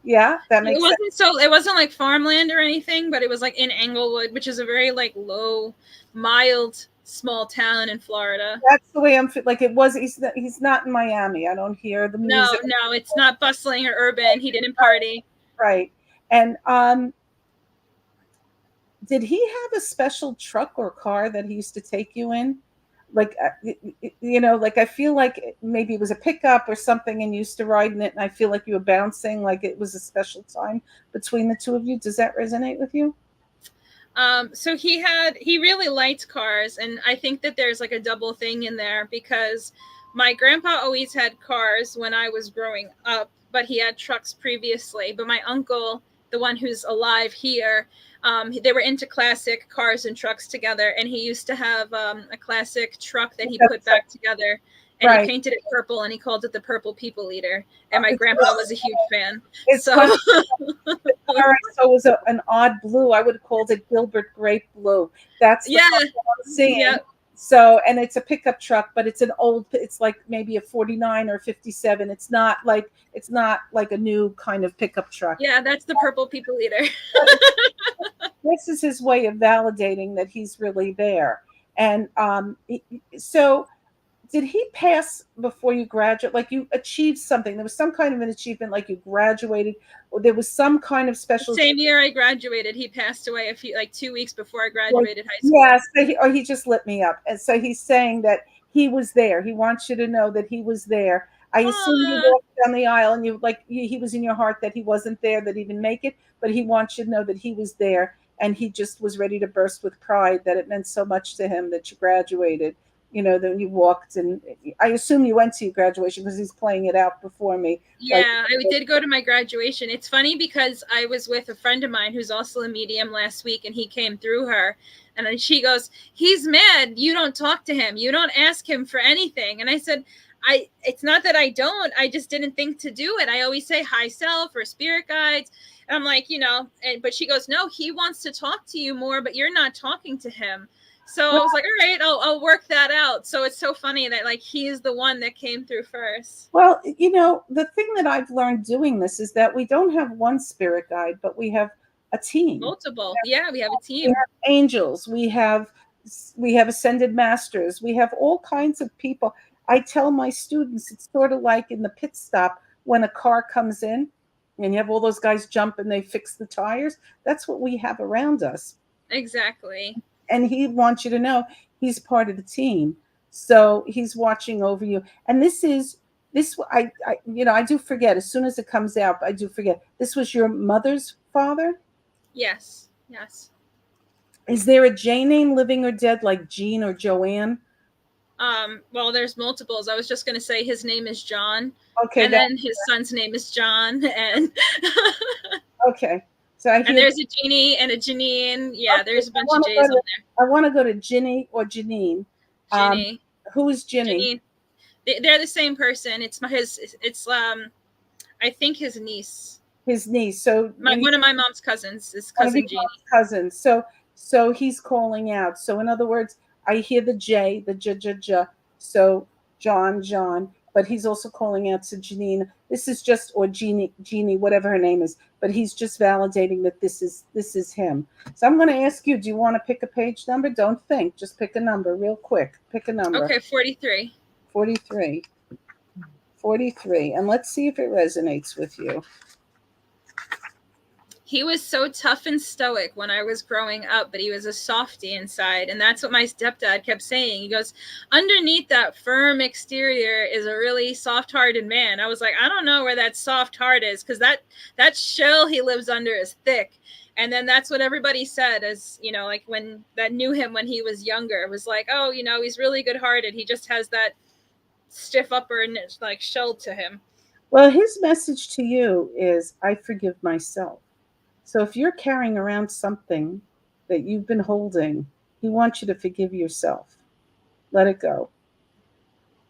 Yeah, that makes sense. So it wasn't like farmland or anything, but it was like in Englewood, which is a very like low, mild, small town in Florida. That's the way I'm like. It was. He's not in Miami. I don't hear the music. No, it's not bustling or urban. He didn't party. Right. And did he have a special truck or car that he used to take you in? Like, like I feel like maybe it was a pickup or something, and you used to ride in it, and I feel like you were bouncing, like it was a special time between the two of you. Does that resonate with you? So he really liked cars, and I think that there's like a double thing in there, because my grandpa always had cars when I was growing up, but he had trucks previously. But my uncle the one who's alive here, they were into classic cars and trucks together, and he used to have a classic truck that he put back together, and Right. he painted it purple, and he called it the Purple People Eater. And my grandpa was a huge fan. It's So funny. The car I saw was an odd blue. I would have called it Gilbert Grape Blue. That's the yeah, color I'm seeing. yeah, So, and it's a pickup truck, but it's an old. It's like maybe a 49 or 57. It's not like a new kind of pickup truck. yeah, that's the Purple People Eater. This is his way of validating that he's really there. And so did he pass before you graduate? Like you achieved something. There was some kind of an achievement, like you graduated, or there was some kind of special. Same year I graduated, he passed away 2 weeks before I graduated high school. Yes, or he just lit me up. And so he's saying that he was there. He wants you to know that he was there. I assume you walked down the aisle and he was in your heart that he wasn't there, that he didn't make it, but he wants you to know that he was there, and he just was ready to burst with pride that it meant so much to him that you graduated. That you walked, and I assume you went to your graduation because he's playing it out before me. Yeah, I did go to my graduation. It's funny because I was with a friend of mine who's also a medium last week, and he came through her, and then she goes, "He's mad. You don't talk to him. You don't ask him for anything." And I said, it's not that I don't. I just didn't think to do it. I always say high self or spirit guides. And I'm like, but she goes, "No, he wants to talk to you more, but you're not talking to him." So I was like, all right, I'll work that out. So it's so funny that he is the one that came through first. Well, the thing that I've learned doing this is that we don't have one spirit guide, but we have a team. Multiple. Yeah, we have a team. We have angels. We have ascended masters. We have all kinds of people. I tell my students, it's sort of like in the pit stop when a car comes in and you have all those guys jump and they fix the tires. That's what we have around us. Exactly. And he wants you to know he's part of the team. So he's watching over you. And I do forget, as soon as it comes out, I do forget. This was your mother's father? Yes. Is there a J name, living or dead, like Jean or Joanne? Well, there's multiples. I was just going to say his name is John. Okay. And then his son's name is John. And okay. So and there's a Jeannie and a Janine. Yeah, okay, there's a bunch of J's on there. I want to go to Ginny or Janine. Ginny. Who is Ginny? Janine. They're the same person. It's I think his niece. His niece. So one of my mom's cousins is cousin Jeannie. Cousins. So he's calling out. So in other words, I hear the J, the J. So John. But he's also calling out to Janine. This is just, or Jeannie, whatever her name is. But he's just validating that this is him. So I'm going to ask you, do you want to pick a page number? Don't think. Just pick a number real quick. Pick a number. Okay, 43. 43. 43. And let's see if it resonates with you. He was so tough and stoic when I was growing up, but he was a softie inside. And that's what my stepdad kept saying. He goes, underneath that firm exterior is a really soft-hearted man. I was like, I don't know where that soft heart is, because that shell he lives under is thick. And then that's what everybody said, as, when that knew him when he was younger. It was like, oh, he's really good-hearted. He just has that stiff upper shell to him. Well, his message to you is, I forgive myself. So if you're carrying around something that you've been holding, he wants you to forgive yourself. Let it go.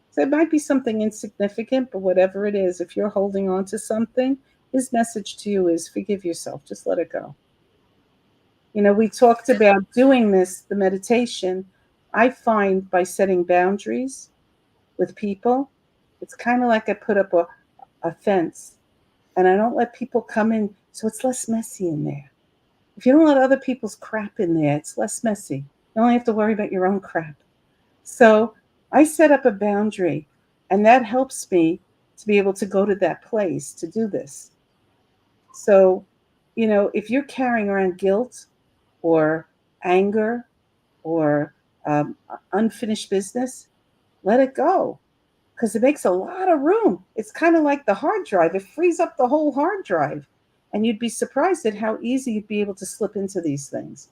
So it might be something insignificant, but whatever it is, if you're holding on to something, his message to you is forgive yourself. Just let it go. We talked about doing the meditation. I find by setting boundaries with people, it's kind of like I put up a fence and I don't let people come in. So it's less messy in there. If you don't let other people's crap in there, it's less messy. You only have to worry about your own crap. So I set up a boundary, and that helps me to be able to go to that place to do this. So, if you're carrying around guilt or anger or unfinished business, let it go, because it makes a lot of room. It's kind of like the hard drive. It frees up the whole hard drive. And you'd be surprised at how easy you'd be able to slip into these things.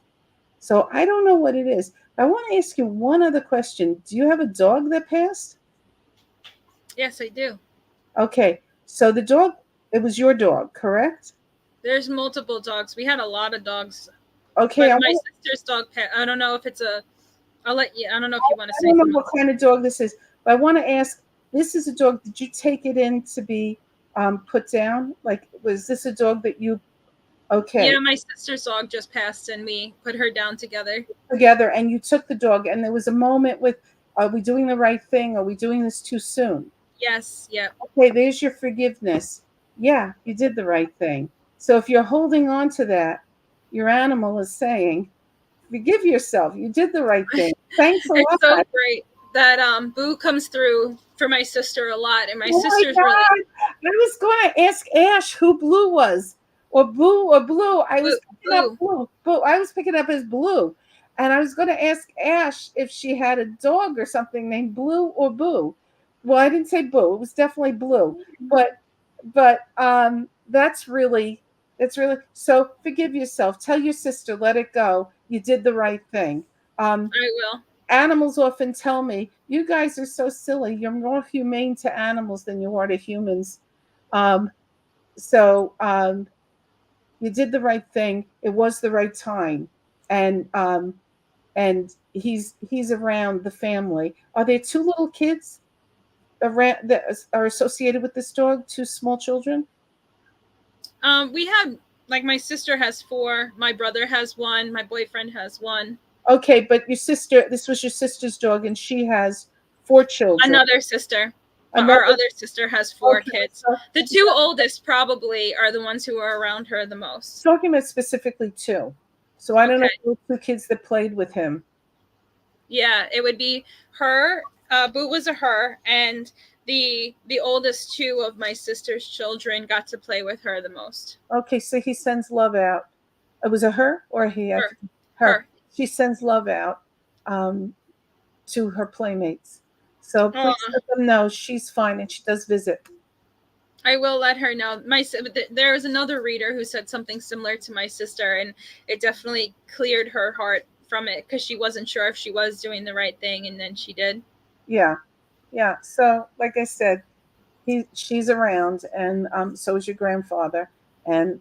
So I don't know what it is. I want to ask you one other question. Do you have a dog that passed? Yes, I do. Okay. So the dog, it was your dog, correct? There's multiple dogs. We had a lot of dogs. Okay, But my sister's dog pet. I don't know if it's a. I'll let you. I don't know if you want to I say don't know something what else. kind of dog this is, but I want to ask. This is a dog. Did you take it in to be put down? Like, was this a dog that you? Okay, Yeah, my sister's dog just passed, and we put her down together. together, and you took the dog, and there was a moment with, are we doing the right thing? Are we doing this too soon? Yes. Yep. Okay, there's your forgiveness. Yeah, you did the right thing. So if you're holding on to that, your animal is saying, forgive yourself. You did the right thing. Thanks a It's lot. so great that Boo comes through for my sister a lot, and my Oh my sister's really God. I was going to ask Ash who Blue was, or Boo or Blue. I was picking up Blue. Boo. I was picking up as Blue. And I was going to ask Ash if she had a dog or something named Blue or Boo. Well, I didn't say Boo. It was definitely Blue. But that's really so forgive yourself. Tell your sister, let it go. You did the right thing. I will. Animals often tell me, you guys are so silly. You're more humane to animals than you are to humans. Um, so you did the right thing. It was the right time. And he's around the family. Are there two little kids around that are associated with this dog? Two small children? We have, like, my sister has 4, my brother has 1, my boyfriend has 1. Okay, but this was your sister's dog, and she has 4 children. Another sister. Another, Our other sister has 4 okay, kids. so The 2 oldest probably are the ones who are around her the most. talking about specifically 2. So I don't know Okay. if there were 2 kids that played with him. Yeah, it would be her. Boot was a her, and the oldest 2 of my sister's children got to play with her the most. Okay, so he sends love out. It was a her or a he? Her. Her. She sends love out to her playmates. So please let them know she's fine and she does visit. I will let her know. There was another reader who said something similar to my sister, and it definitely cleared her heart from it because she wasn't sure if she was doing the right thing, and then she did. Yeah. So like I said, she's around, and so is your grandfather, and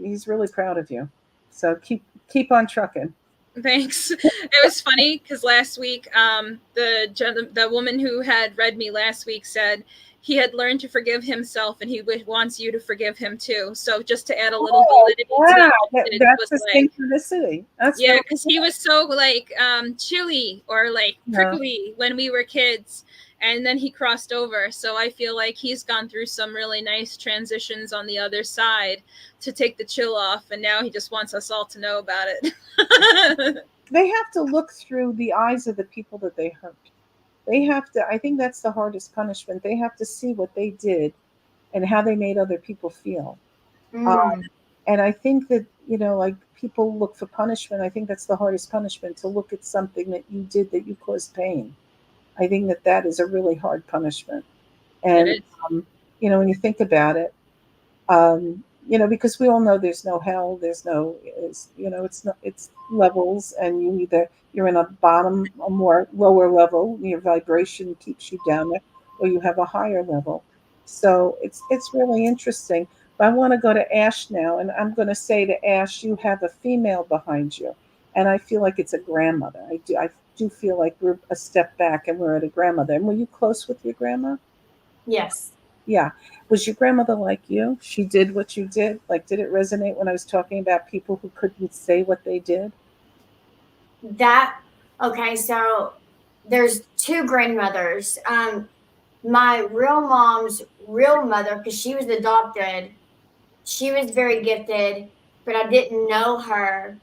he's really proud of you. So keep on trucking. Thanks. It was funny because last week, the woman who had read me last week said he had learned to forgive himself, and he wants you to forgive him too. So just to add a little validity to it, That's the like, synchronicity. That's yeah, because he was so like chilly or like Yeah. prickly when we were kids, and then he crossed over. So I feel like he's gone through some really nice transitions on the other side to take the chill off, and now he just wants us all to know about it. They have to look through the eyes of the people that they hurt. They have to, I think that's the hardest punishment. They have to see what they did and how they made other people feel. And I think that, like people look for punishment. I think that's the hardest punishment, to look at something that you did that you caused pain. I think that is a really hard punishment. And, when you think about it, because we all know there's no hell, it's not, it's levels, and you're in a bottom, a more lower level, your vibration keeps you down there, or you have a higher level. So it's really interesting. But I want to go to Ash now, and I'm going to say to Ash, you have a female behind you, and I feel like it's a grandmother. I do feel like we're a step back and we're at a grandmother. And were you close with your grandma? Yes. Yeah. Was your grandmother like you? She did what you did? Like, did it resonate when I was talking about people who couldn't say what they did? Okay, so there's 2 grandmothers. My real mom's real mother, because she was adopted, she was very gifted, but I didn't know her.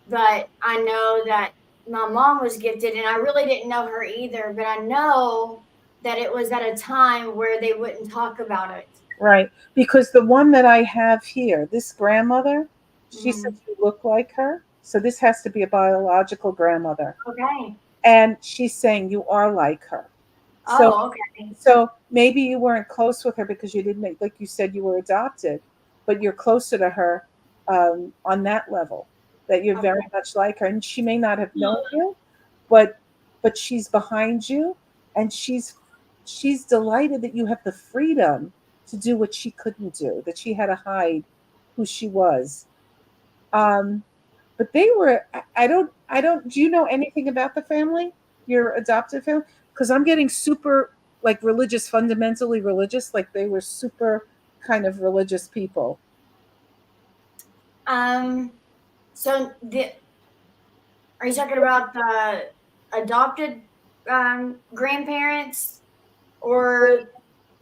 But I know that my mom was gifted, and I really didn't know her either. But I know that it was at a time where they wouldn't talk about it. Right. Because the one that I have here, this grandmother, she said you look like her. So this has to be a biological grandmother. Okay. And she's saying you are like her. Okay. So maybe you weren't close with her because you didn't, like you said, you were adopted, but you're closer to her on that level, that you're very much like her. And she may not have known you, but she's behind you, and she's delighted that you have the freedom to do what she couldn't do, that she had to hide who she was. Um, but they were, I don't, do you know anything about the family, your adopted family? Because I'm getting super like religious, fundamentally religious, like they were super kind of religious people. So are you talking about the adopted grandparents or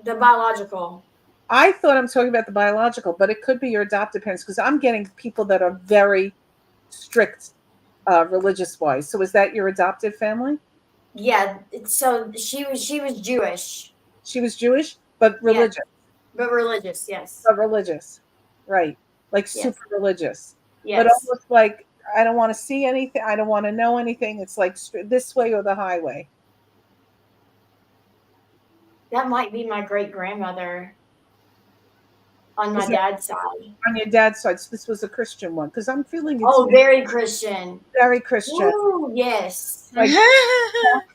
the biological? I thought I'm talking about the biological, but it could be your adopted parents because I'm getting people that are very strict religious wise. So is that your adopted family? Yeah. So she was Jewish. She was Jewish, but Yes, religious, but religious. Yes. but religious, right? Like Yes. super religious, but Yes. almost like I don't want to see anything. I don't want to know anything. It's like this way or the highway. That might be my great grandmother on my Is that dad's side. on your dad's side? So this was a Christian one because I'm feeling it's Oh, very Christian. very Christian, Ooh, yes. like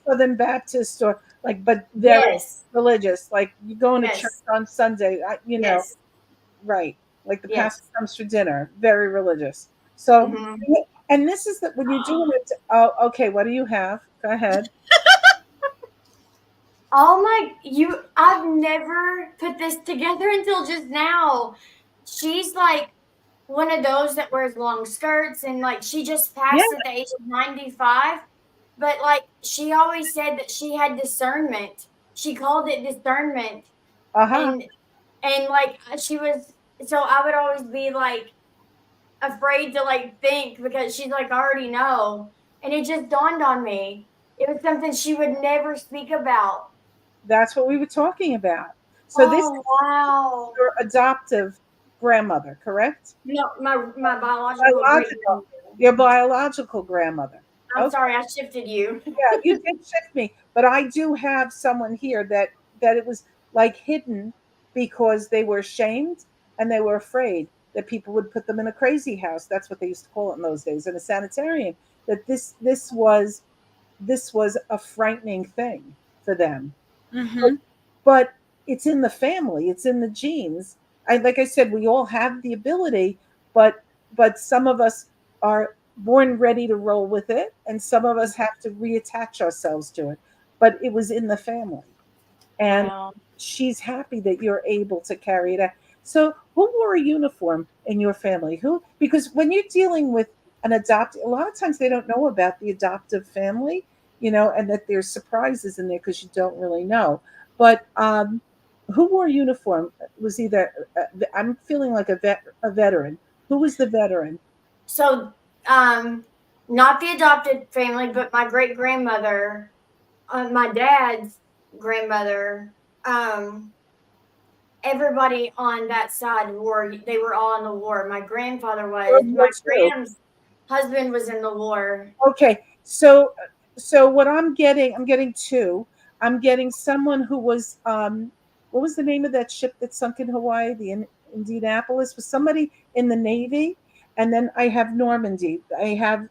Southern Baptist or like, but very Yes. religious. Like you going to church Yes. on Sunday, you know, Yes. right? Like the Yes. pastor comes for dinner, very religious. So, Mhm. and this is that when you're doing it. Oh, okay. What do you have? Go ahead. Oh my, I've never put this together until just now. She's like one of those that wears long skirts and like she just Yeah. passed at the age of 95. But like she always said that she had discernment. She called it discernment. Uh huh. And like she was, so I would always be like afraid to like think because she's like, I already know. And it just dawned on me. It was something she would never speak about. That's what we were talking about. So this is Oh wow. your adoptive grandmother, correct? No, my biological great Biological, grandmother. your biological grandmother. I'm Okay. sorry, I shifted you. Yeah, you did shift me, but I do have someone here that it was like hidden because they were ashamed and they were afraid that people would put them in a crazy house. That's what they used to call it in those days, in a sanitarium. That this was a frightening thing for them. Mm-hmm. But it's in the family, it's in the genes. Like I said, we all have the ability, but some of us are born ready to roll with it, and some of us have to reattach ourselves to it. But it was in the family, and Wow. she's happy that you're able to carry it out. So, who wore a uniform in your family? Who? Because when you're dealing with an adopted, a lot of times they don't know about the adoptive family, and that there's surprises in there because you don't really know. But who wore a uniform? Was either I'm feeling like a veteran. Who was the veteran? So, not the adopted family, but my great grandmother, my dad's grandmother, everybody on that side they were all in the war. My grandfather was, World my War II. grand's husband was in the war. Okay, what I'm getting two. I'm getting someone who was what was the name of that ship that sunk in Hawaii? The Indianapolis was somebody in the Navy, and then I have Normandy. I have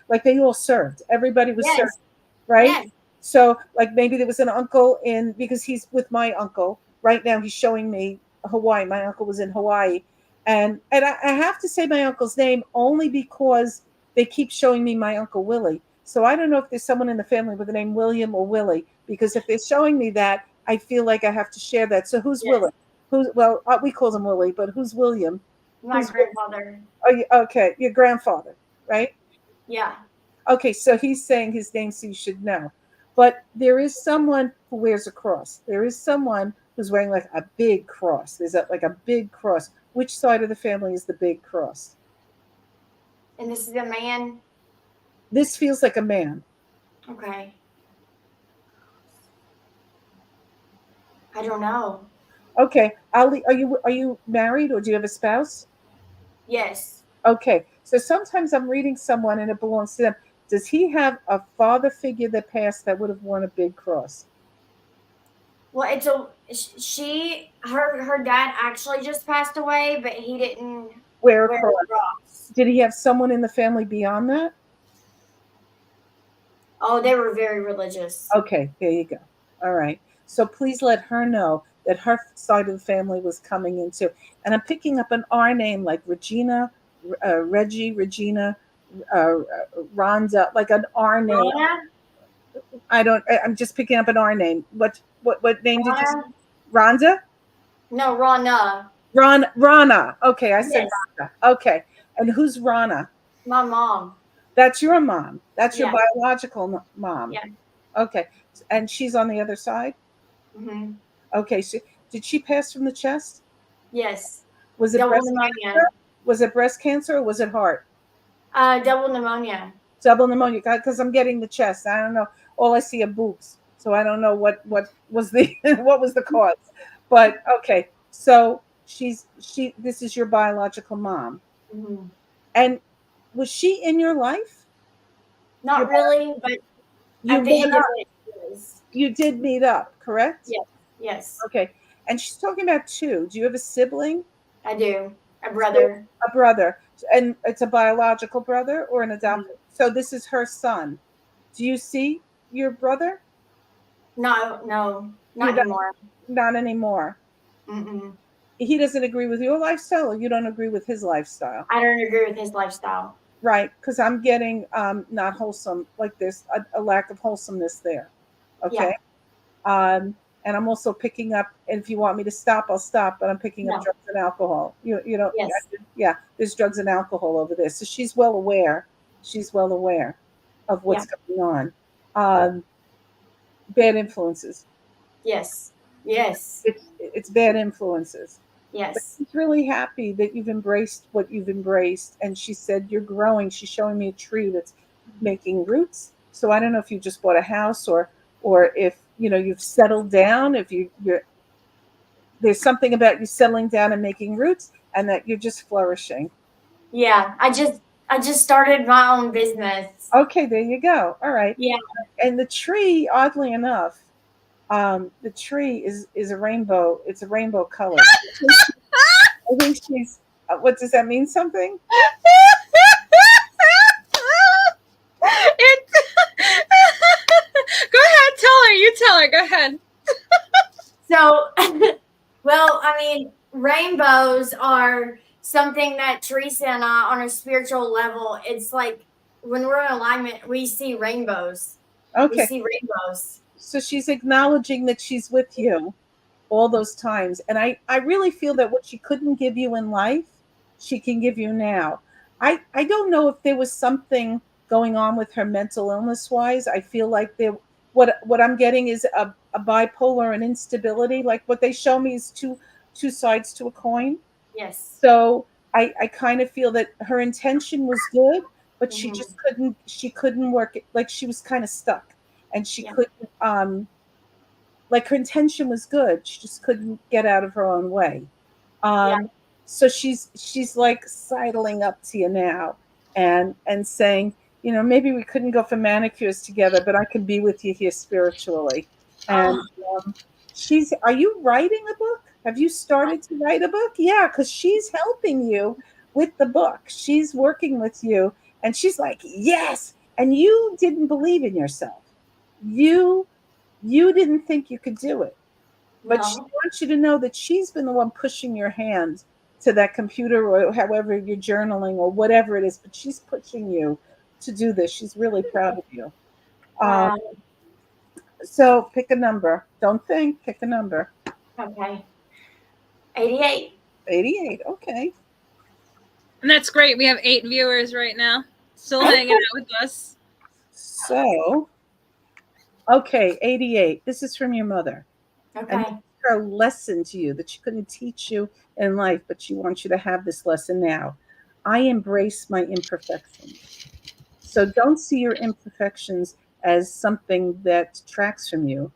like they all served. Everybody was served, Yes. right? Yes. So like maybe there was an uncle in because he's with my uncle right now. He's showing me Hawaii. My uncle was in Hawaii, and I have to say my uncle's name only because they keep showing me my Uncle Willie. So I don't know if there's someone in the family with the name William or Willie, because if they're showing me that, I feel like I have to share that. So who's Yes. Willie? We call him Willie, but who's William? My Who's grandfather. okay? Your grandfather, right? Yeah. Okay, so he's saying his name, so you should know. But there is someone who wears a cross. There is someone who's wearing like a big cross. There's like a big cross. Which side of the family is the big cross? And this is a man. This feels like a man. Okay. I don't know. Okay, Ali, are you married or do you have a spouse? Yes. Okay, so sometimes I'm reading someone and it belongs to them. Does he have a father figure that passed that would have worn a big cross? Well, her dad actually just passed away, but he didn't Wear a wear cross. a cross. Did he have someone in the family beyond that? Oh, they were very religious. Okay, there you go. All right. So please let her know that her side of the family was coming into. And I'm picking up an R name like Regina, Reggie, Regina, Rhonda, like an R name. Rona? I'm just picking up an R name. What name did you say? Rona? Rhonda? No, Rona. Rana. Okay, I said Yes. Rhonda. Okay. And who's Rana? My mom. That's your mom. That's your Yeah. biological mom. Yeah. Okay. And she's on the other side? Hmm. Okay. So did she pass from the chest? Yes. Was it Double breast pneumonia. cancer? Was it breast cancer or was it heart? Double pneumonia. Double pneumonia. Because I'm getting the chest. I don't know. All I see are boobs. So I don't know what was the what was the cause. But okay. So this is your biological mom. Hmm. And was she in your life? Not Your, really, but you at the met end of up. it, it was. You did meet up, correct? Yes. Yes, Okay. And she's talking about two. Do you have a sibling? I do. A So, brother. a brother. And it's a biological brother or an adopted? Mhm. So this is her son. Do you see your brother? No, You not don't, anymore. not anymore. Mm-mm. He doesn't agree with your lifestyle, or you don't agree with his lifestyle, I don't agree with his lifestyle. right? Because I'm getting not wholesome, like there's a lack of wholesomeness there. Okay. Yeah. And I'm also picking up. And if you want me to stop, I'll stop. But I'm picking up No. drugs and alcohol. You know. Yes. Yeah. There's drugs and alcohol over there, so she's well aware. She's well aware of what's going on. Bad influences. Yes. Yes. It's bad influences. But Yes. she's really happy that you've embraced what you've embraced. And she said, you're growing. She's showing me a tree that's making roots. So I don't know if you just bought a house or if, you've settled down, if you're, there's something about you settling down and making roots and that you're just flourishing. Yeah. I just started my own business. Okay, there you go. All right. Yeah. And the tree, oddly enough, the tree is a rainbow. It's a rainbow color. I think she's. What does that mean? Something? It, go ahead, tell her. You tell her. Go ahead. So, well, I mean, rainbows are something that Teresa and I, on a spiritual level, it's like when we're in alignment, we see rainbows. We Okay. see rainbows. So she's acknowledging that she's with you all those times. And I really feel that what she couldn't give you in life, she can give you now. I don't know if there was something going on with her mental illness wise. I feel like what I'm getting is a bipolar and instability. Like what they show me is two sides to a coin. Yes. So I kind of feel that her intention was good, but she Mhm. just couldn't work it. Like she was kind of stuck and she Yeah. couldn't like her intention was good. She just couldn't get out of her own way. Yeah. So she's like sidling up to you now and saying, maybe we couldn't go for manicures together, but I can be with you here spiritually. And are you writing a book? Have you started to write a book? Yeah, because she's helping you with the book. She's working with you, and she's like, yes. And you didn't believe in yourself. You didn't think you could do it. But she No. wants you to know that she's been the one pushing your hand to that computer or however you're journaling or whatever it is, but she's pushing you to do this. She's really proud of you. Wow. So pick a number. Don't think, pick a number. Okay. 88. 88. Okay. And that's great. We have 8 viewers right now, still hanging out with us. So, okay, 88. This is from your mother. Okay. And this is her lesson to you that she couldn't teach you in life, but she wants you to have this lesson now. I embrace my imperfections. So don't see your imperfections as something that detracts from you.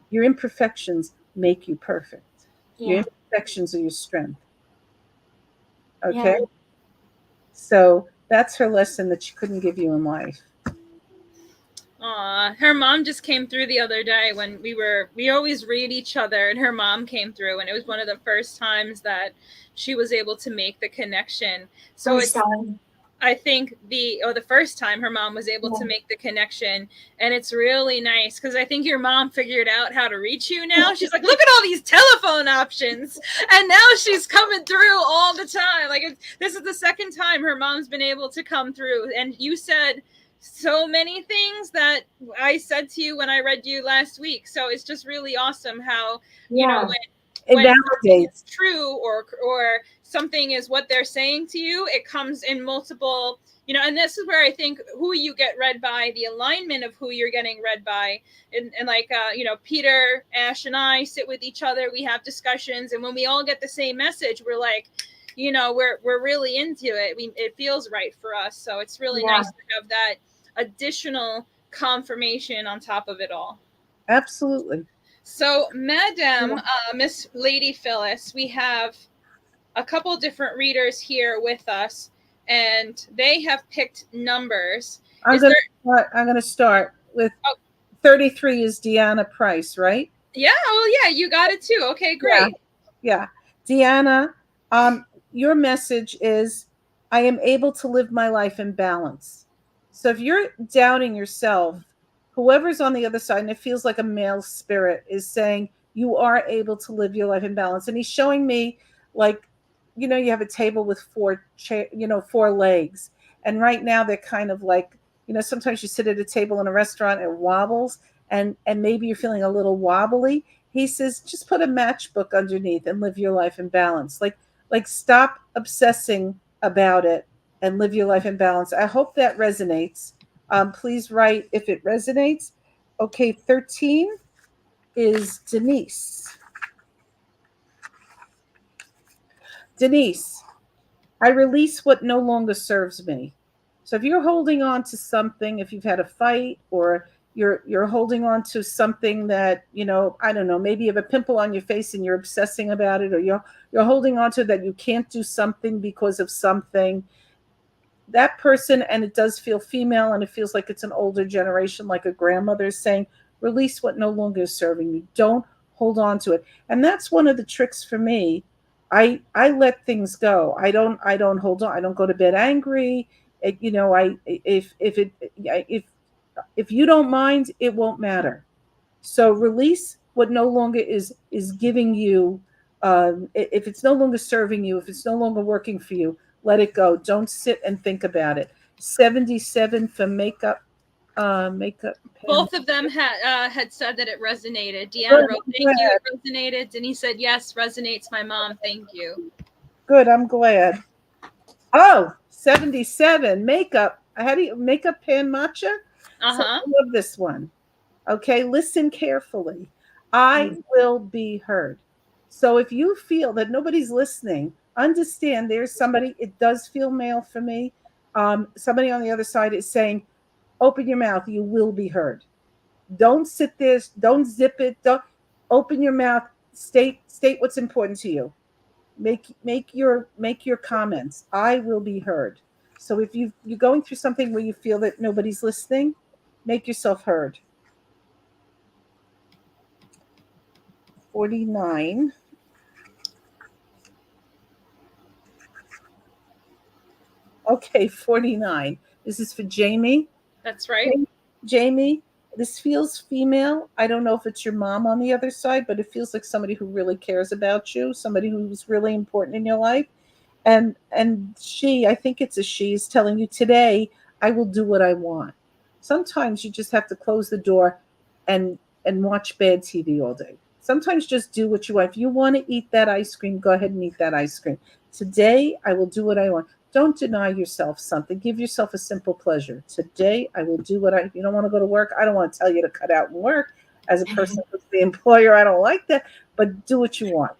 Your imperfections make you perfect. Your Yeah. imperfections are your strength. Okay? Yeah. So that's her lesson that she couldn't give you in life. Aw, her mom just came through the other day when we always read each other, and her mom came through, and it was one of the first times that she was able to make the connection. So First time. I think the first time her mom was able to make the connection, and it's really nice because I think your mom figured out how to reach you now. She's like, look at all these telephone options, and now she's coming through all the time. Like this is the second time her mom's been able to come through, and you said so many things that I said to you when I read you last week. So it's just really awesome how you know It when something validates. is true or something is what they're saying to you, it comes in multiple, and this is where I think who you get read by, the alignment of who you're getting read by, and like Peter, Ash, and I sit with each other, we have discussions, and when we all get the same message, we're like, we're really into it. It feels right for us, so it's really nice to have that additional confirmation on top of it all. Absolutely. So, Madam, Miss Lady Phyllis, we have a couple different readers here with us, and they have picked numbers. I'm going to start with 33 is Deanna Price, right? Yeah, well, yeah, you got it too. Okay, great. Yeah. Deanna, your message is, I am able to live my life in balance. So if you're doubting yourself, whoever's on the other side, and it feels like a male spirit, is saying you are able to live your life in balance. And he's showing me, like, you have a table with four legs. And right now they're kind of like, sometimes you sit at a table in a restaurant, it wobbles, and maybe you're feeling a little wobbly. He says, just put a matchbook underneath and live your life in balance. Like stop obsessing about it and live your life in balance. I hope that resonates. Please write if it resonates. Okay, 13 is Denise. Denise, I release what no longer serves me. So if you're holding on to something, if you've had a fight, or you're holding on to something that, I don't know, maybe you have a pimple on your face and you're obsessing about it, or you're holding on to that you can't do something because of something, that person, and it does feel female, and it feels like it's an older generation, like a grandmother is saying, release what no longer is serving you. Don't hold on to it. And that's one of the tricks for me. I let things go. I don't hold on. I don't go to bed angry. If you don't mind, it won't matter. So release what no longer is giving you. If it's no longer serving you, if it's no longer working for you, let it go. Don't sit and think about it. 77 for makeup. Both of them had said that it resonated. Deanna wrote, thank you, it resonated. Denise said, yes, resonates, my mom, thank you. Good, I'm glad. Oh, 77, makeup. How do you, makeup pan matcha? So I love this one. Okay, listen carefully. I will be heard. So if you feel that nobody's listening, understand there's somebody, it does feel male for me. Somebody on the other side is saying, open your mouth, you will be heard. Don't sit there, don't zip it, don't open your mouth, state what's important to you. Make your comments. I will be heard. So if you're going through something where you feel that nobody's listening, make yourself heard. 49. Okay, 49. This is for Jamie. That's right. Jamie, this feels female. I don't know if it's your mom on the other side, but it feels like somebody who really cares about you, somebody who's really important in your life. And she, I think it's a she, is telling you, today I will do what I want. Sometimes you just have to close the door and watch bad TV all day. Sometimes just do what you want. If you want to eat that ice cream, go ahead and eat that ice cream. Today I will do what I want. Don't deny yourself something. Give yourself a simple pleasure. Today I will do you don't want to go to work. I don't want to tell you to cut out and work. As a person who's the employer, I don't like that, but do what you want.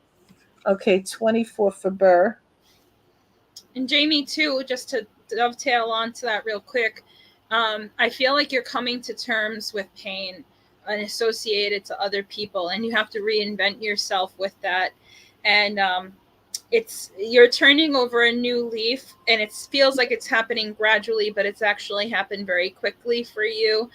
Okay, 24 for Burr. And Jamie, too, just to dovetail onto that real quick, I feel like you're coming to terms with pain and associated to other people, and you have to reinvent yourself with that. And you're turning over a new leaf, and it feels like it's happening gradually, but it's actually happened very quickly for you.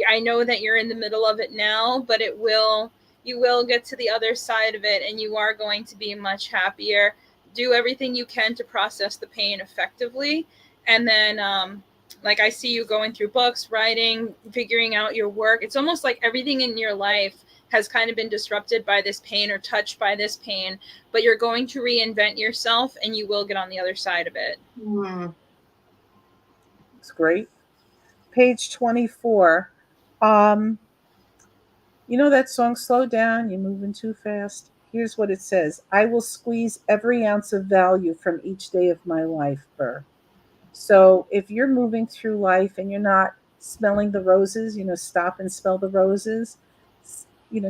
I know that you're in the middle of it now, but you will get to the other side of it, and you are going to be much happier. Do everything you can to process the pain effectively, And then like I see you going through books, writing, figuring out your work. It's almost like everything in your life has kind of been disrupted by this pain or touched by this pain, but you're going to reinvent yourself and you will get on the other side of it. It's great. Page 24. You know that song, Slow Down, You're Moving Too Fast? Here's what it says. I will squeeze every ounce of value from each day of my life, Burr. So if you're moving through life and you're not smelling the roses, stop and smell the roses.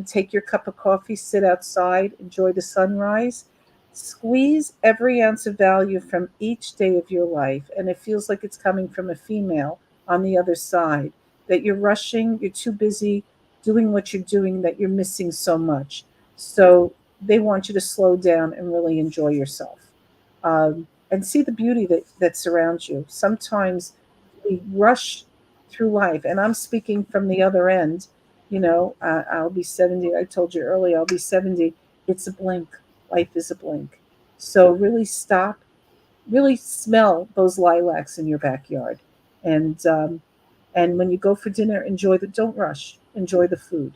Take your cup of coffee, sit outside, enjoy the sunrise. Squeeze every ounce of value from each day of your life. And it feels like it's coming from a female on the other side, that you're rushing, you're too busy doing what you're doing, that you're missing so much. So they want you to slow down and really enjoy yourself. And see the beauty that surrounds you. Sometimes we rush through life, and I'm speaking from the other end. I'll be 70. I told you earlier, I'll be 70. It's a blink. Life is a blink. So really stop, really smell those lilacs in your backyard. And when you go for dinner, don't rush, enjoy the food.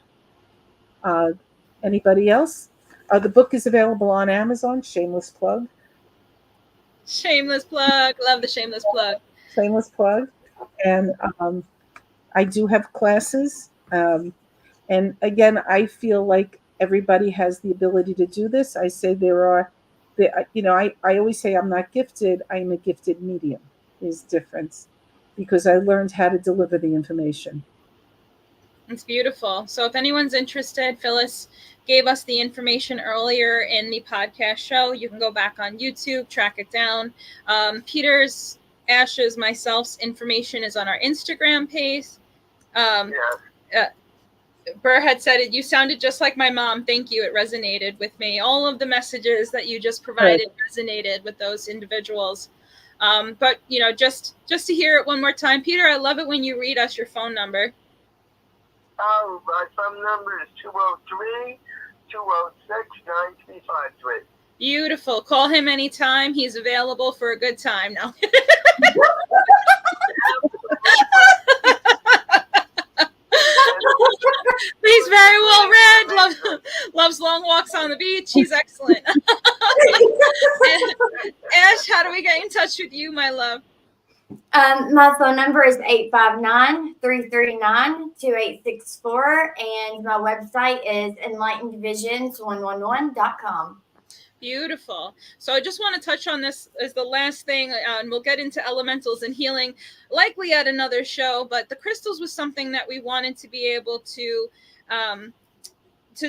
Anybody else? The book is available on Amazon, shameless plug. Shameless plug. Love the shameless plug. Shameless plug. And I do have classes. And again, I feel like everybody has the ability to do this. I say I always say I'm not gifted. I'm a gifted medium. Is difference, because I learned how to deliver the information. It's beautiful. So if anyone's interested, Phyllis gave us the information earlier in the podcast show. You can go back on YouTube, track it down. Peter's, Ash's, myself's information is on our Instagram page. Burr had said it. You sounded just like my mom. Thank you. It resonated with me. All of the messages that you just provided resonated with those individuals. But just to hear it one more time, Peter, I love it when you read us your phone number. Oh, my phone number is 203-206-9353. Beautiful. Call him anytime. He's available for a good time now. He's very well read. Loves long walks on the beach. He's excellent. Ash, how do we get in touch with you, my love? My phone number is 859-339-2864, and my website is enlightenedvisions111.com. Beautiful. So I just want to touch on this as the last thing, and we'll get into elementals and healing likely at another show, but the crystals was something that we wanted to be able to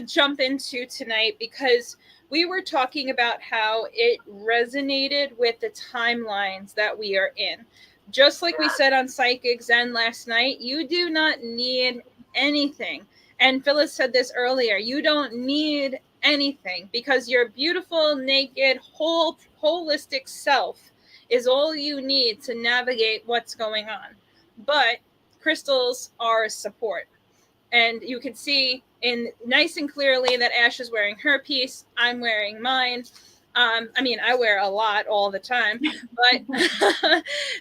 jump into tonight, because we were talking about how it resonated with the timelines that we are in. Just like we said on Psychic Zen last night, you do not need anything. And Phyllis said this earlier, you don't need anything, because your beautiful, naked, holistic self is all you need to navigate what's going on. But crystals are a support. And you can see in nice and clearly that Ash is wearing her piece. I'm wearing mine. I wear a lot all the time, but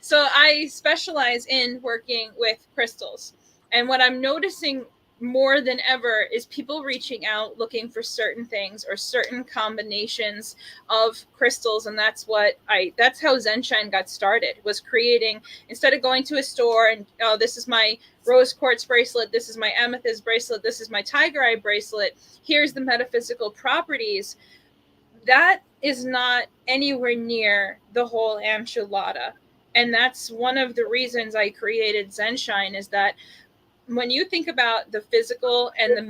so I specialize in working with crystals. And what I'm noticing more than ever is people reaching out looking for certain things or certain combinations of crystals. And that's how Zenshine got started, was creating, instead of going to a store and, oh, this is my rose quartz bracelet, this is my amethyst bracelet, this is my tiger eye bracelet, here's the metaphysical properties. That is not anywhere near the whole enchilada. And that's one of the reasons I created Zenshine, is that when you think about the physical and the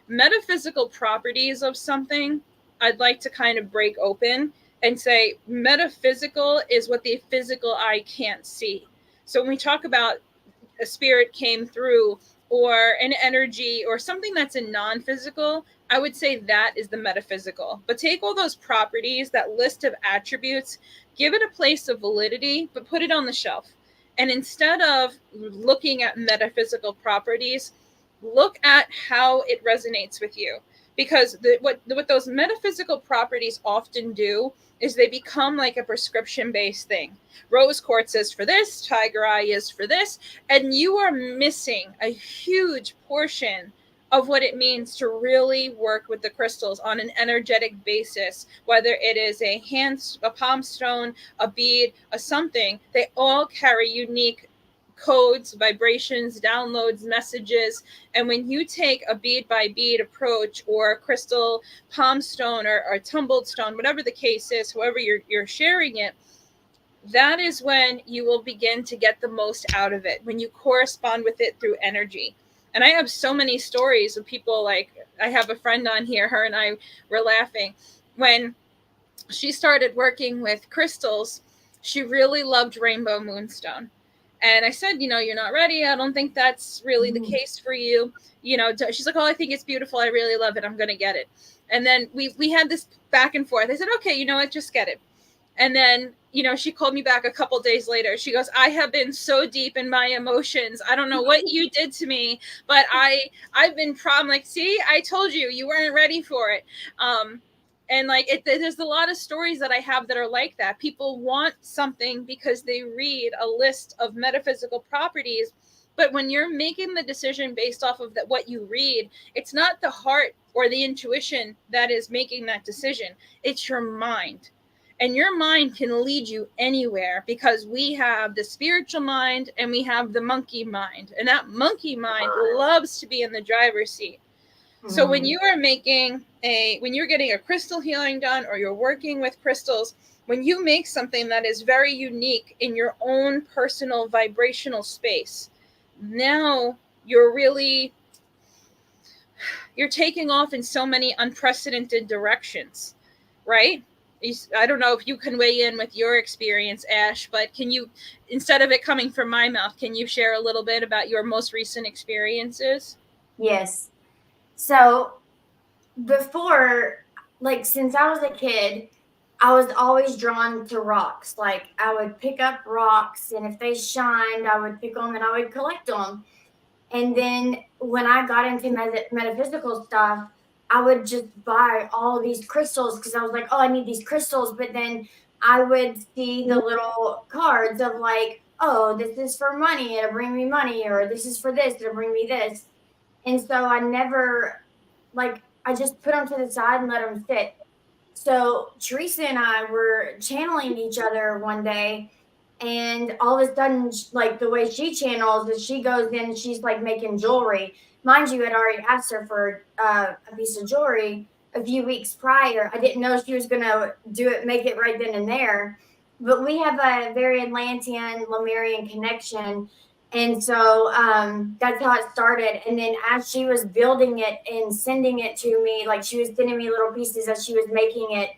metaphysical properties of something, I'd like to kind of break open and say metaphysical is what the physical eye can't see. So when we talk about a spirit came through, or an energy, or something that's a non-physical, I would say that is the metaphysical. But take all those properties, that list of attributes, give it a place of validity, but put it on the shelf. And instead of looking at metaphysical properties, look at how it resonates with you. because what those metaphysical properties often do is they become like a prescription based thing. Rose quartz is for this, tiger eye is for this, and you are missing a huge portion of what it means to really work with the crystals on an energetic basis, whether it is a palm stone, a bead, a something. They all carry unique codes, vibrations, downloads, messages. And when you take a bead by bead approach, or a crystal palm stone, or tumbled stone, whatever the case is, however you're sharing it, that is when you will begin to get the most out of it, when you correspond with it through energy. And I have so many stories of people, like I have a friend on here, her and I were laughing. When she started working with crystals, she really loved rainbow moonstone. And I said, you're not ready. I don't think that's really the case for you. She's like, oh, I think it's beautiful. I really love it. I'm going to get it. And then we had this back and forth. I said, okay, you know what? Just get it. And then, she called me back a couple days later. She goes, I have been so deep in my emotions. I don't know what you did to me, but I've been like, see, I told you, you weren't ready for it. And like there's a lot of stories that I have that are like that. People want something because they read a list of metaphysical properties, but when you're making the decision based off of what you read, it's not the heart or the intuition that is making that decision. It's your mind. And your mind can lead you anywhere, because we have the spiritual mind and we have the monkey mind. And that monkey mind loves to be in the driver's seat. So when you are when you're getting a crystal healing done, or you're working with crystals, when you make something that is very unique in your own personal vibrational space, now you're taking off in so many unprecedented directions, right? I don't know if you can weigh in with your experience, Ash, but can you, instead of it coming from my mouth, can you share a little bit about your most recent experiences? Yes. So before, like, since I was a kid, I was always drawn to rocks. Like, I would pick up rocks, and if they shined, I would pick them and I would collect them. And then when I got into metaphysical stuff, I would just buy all these crystals because I was like, oh, I need these crystals. But then I would see the little cards of like, oh, this is for money, it'll bring me money, or this is for this, it'll bring me this. And so I never, like, I just put them to the side and let them sit. So Teresa and I were channeling each other one day, and all of a sudden, like, the way she channels is she goes in, she's like making jewelry. Mind you, I'd already asked her for a piece of jewelry a few weeks prior. I didn't know she was gonna make it right then and there. But we have a very Atlantean Lemurian connection. And so that's how it started. And then as she was building it and sending it to me, like, she was sending me little pieces as she was making it,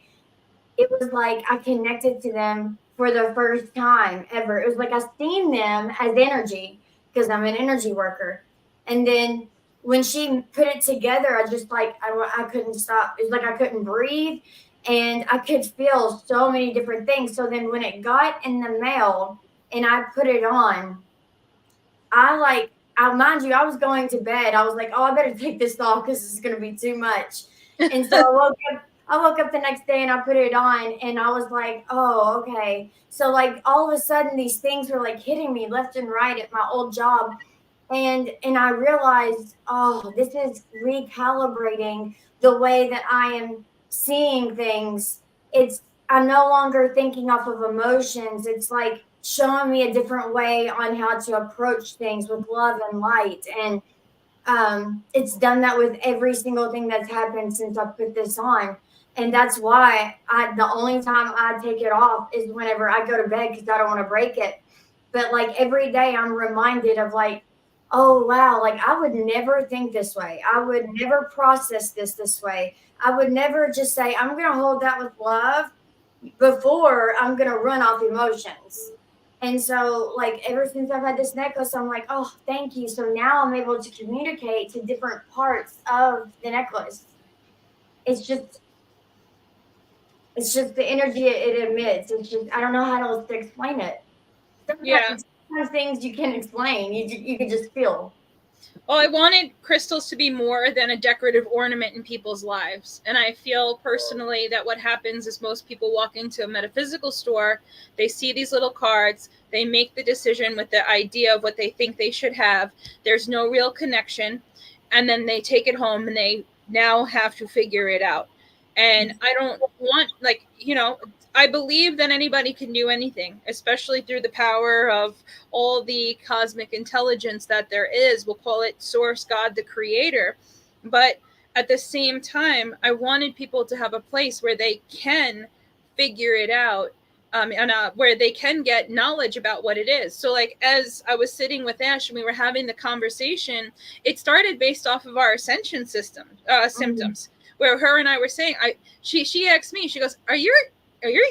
it was like I connected to them for the first time ever. It was like I seen them as energy, because I'm an energy worker. And then when she put it together, I just like, I couldn't stop. It was like I couldn't breathe, and I could feel so many different things. So then when it got in the mail and I put it on, mind you, I was going to bed. I was like, oh, I better take this off because this is going to be too much. And so I woke up the next day and I put it on, and I was like, oh, okay. So like all of a sudden these things were like hitting me left and right at my old job. And I realized, oh, this is recalibrating the way that I am seeing things. I'm no longer thinking off of emotions. It's like showing me a different way on how to approach things with love and light. And it's done that with every single thing that's happened since I put this on. And that's why the only time I take it off is whenever I go to bed, because I don't want to break it. But like every day I'm reminded of like, oh, wow, like I would never think this way. I would never process this way. I would never just say, I'm going to hold that with love before I'm going to run off emotions. And so, like, ever since I've had this necklace, I'm like, oh, thank you. So now I'm able to communicate to different parts of the necklace. It's just the energy it emits. It's just, I don't know how else to explain it. Sometimes things you can explain. You can just feel. Well, I wanted crystals to be more than a decorative ornament in people's lives. And I feel personally that what happens is most people walk into a metaphysical store, they see these little cards, they make the decision with the idea of what they think they should have. There's no real connection. And then they take it home and they now have to figure it out. And I don't want, like, I believe that anybody can do anything, especially through the power of all the cosmic intelligence that there is. We'll call it source, God, the creator. But at the same time, I wanted people to have a place where they can figure it out, and where they can get knowledge about what it is. So, like, as I was sitting with Ash and we were having the conversation, it started based off of our ascension system symptoms, where her and I were saying, she asked me, she goes, are your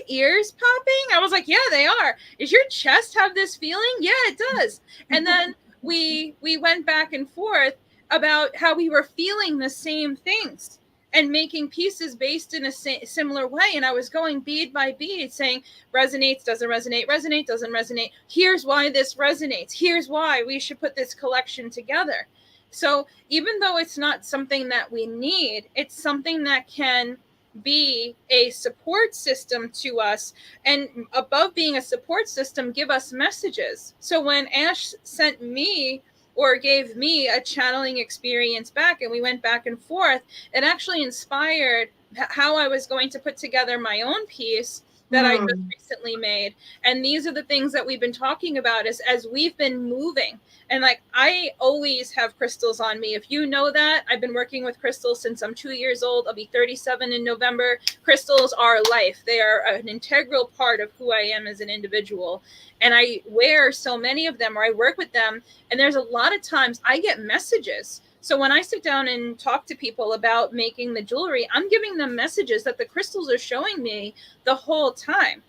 ears popping? I was like, yeah, they are. Does your chest have this feeling? Yeah, it does. And then we went back and forth about how we were feeling the same things and making pieces based in a similar way. And I was going bead by bead saying, resonates, doesn't resonate, resonate, doesn't resonate. Here's why this resonates. Here's why we should put this collection together. So even though it's not something that we need, it's something that can be a support system to us, and above being a support system, give us messages. So when Ash sent me or gave me a channeling experience back and we went back and forth, it actually inspired how I was going to put together my own piece that I just recently made. And these are the things that we've been talking about as we've been moving. And like, I always have crystals on me. If you know that, I've been working with crystals since I'm 2 years old. I'll be 37 in November. Crystals are life. They are an integral part of who I am as an individual. And I wear so many of them, or I work with them. And there's a lot of times I get messages. So when I sit down and talk to people about making the jewelry, I'm giving them messages that the crystals are showing me the whole time.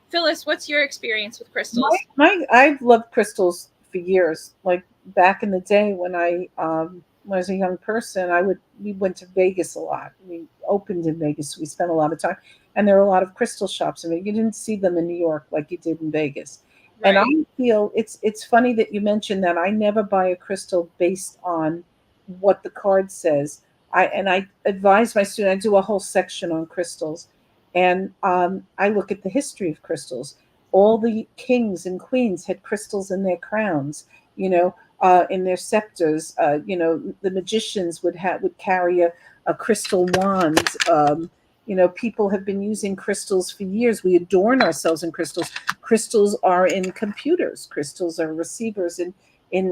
Phyllis, what's your experience with crystals? I've loved crystals for years. Like back in the day when I was a young person, we went to Vegas a lot. We opened in Vegas. We spent a lot of time, and there were a lot of crystal shops. I mean, you didn't see them in New York like you did in Vegas. Right. And I feel it's funny that you mentioned that. I never buy a crystal based on what the card says. I advise my student. I do a whole section on crystals, and I look at the history of crystals. All the kings and queens had crystals in their crowns, in their scepters. The magicians would carry a crystal wand. People have been using crystals for years. We adorn ourselves in crystals. Crystals are in computers. Crystals are receivers in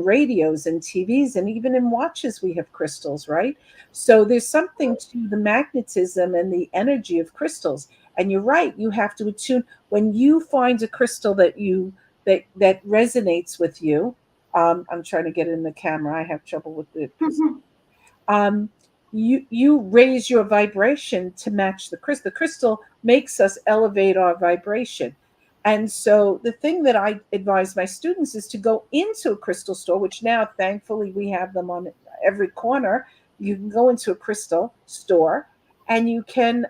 radios and TVs, and even in watches we have crystals, right? So there's something to the magnetism and the energy of crystals. And you're right, you have to attune. When you find a crystal that resonates with you, I'm trying to get in the camera. I have trouble with it. You raise your vibration to match the crystal. The crystal makes us elevate our vibration. And so the thing that I advise my students is to go into a crystal store, which now thankfully we have them on every corner. You can go into a crystal store and you can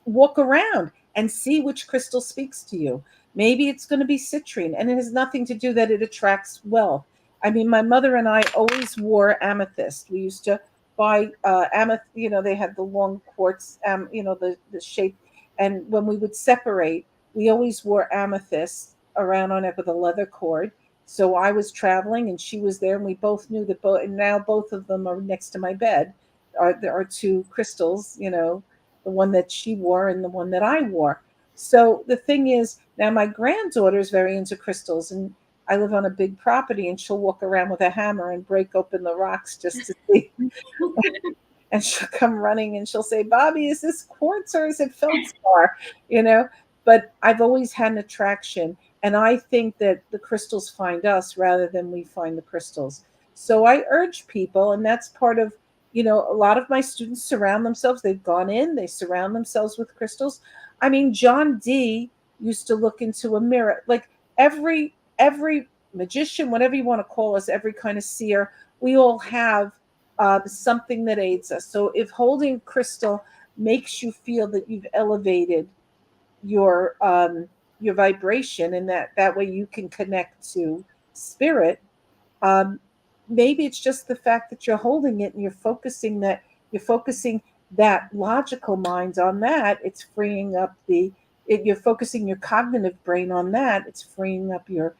walk around and see which crystal speaks to you. Maybe it's going to be citrine, and it has nothing to do that it attracts wealth. I mean, my mother and I always wore amethyst. We used to buy amethyst. They had the long quartz, the shape. And when we would separate, we always wore amethyst around our neck with a leather cord. So I was traveling and she was there, and we both knew that and now both of them are next to my bed. There are two crystals, the one that she wore and the one that I wore. So the thing is, now my granddaughter is very into crystals, and I live on a big property, and she'll walk around with a hammer and break open the rocks just to see. And she'll come running and she'll say, Bobby, is this quartz or is it feldspar? But I've always had an attraction. And I think that the crystals find us rather than we find the crystals. So I urge people, and that's part of, a lot of my students surround themselves. They've gone in, they surround themselves with crystals. I mean, John Dee used to look into a mirror. Like every magician, whatever you want to call us, every kind of seer, we all have something that aids us. So if holding crystal makes you feel that you've elevated your vibration, and that way you can connect to spirit, Maybe it's just the fact that you're holding it and you're focusing that logical mind on that. It's freeing up you're focusing your cognitive brain on that. It's freeing up your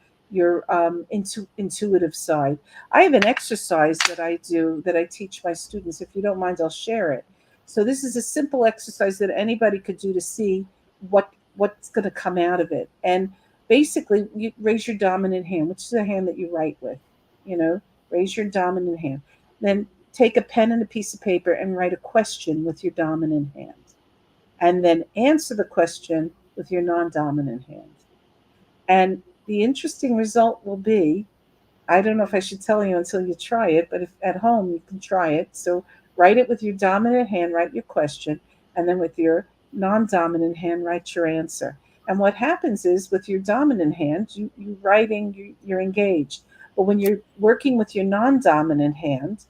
intuitive side. I have an exercise that I do that I teach my students. If you don't mind, I'll share it. So this is a simple exercise that anybody could do to see what's going to come out of it. And basically, you raise your dominant hand, which is the hand that you write with. You know, raise your dominant hand. Then take a pen and a piece of paper and write a question with your dominant hand. And then answer the question with your non-dominant hand. And the interesting result will be, I don't know if I should tell you until you try it, but if at home you can try it. So write it with your dominant hand, write your question, and then with your non-dominant hand, write your answer. And what happens is with your dominant hand, you writing, you're engaged. But when you're working with your non-dominant hand,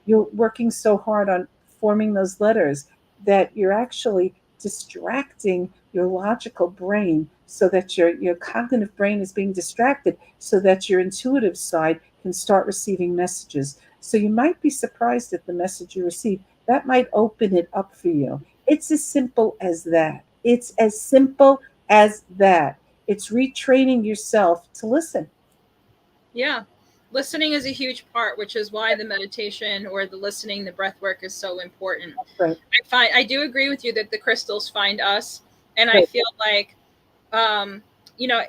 you're working so hard on forming those letters that you're actually distracting your logical brain, so that your cognitive brain is being distracted, so that your intuitive side can start receiving messages. So you might be surprised at the message you receive. That might open it up for you. It's as simple as that. It's as simple as that. It's retraining yourself to listen. Yeah. Listening is a huge part, which is why the meditation or the listening, the breath work is so important. Right. I do agree with you that the crystals find us. And I Right. feel like, you know,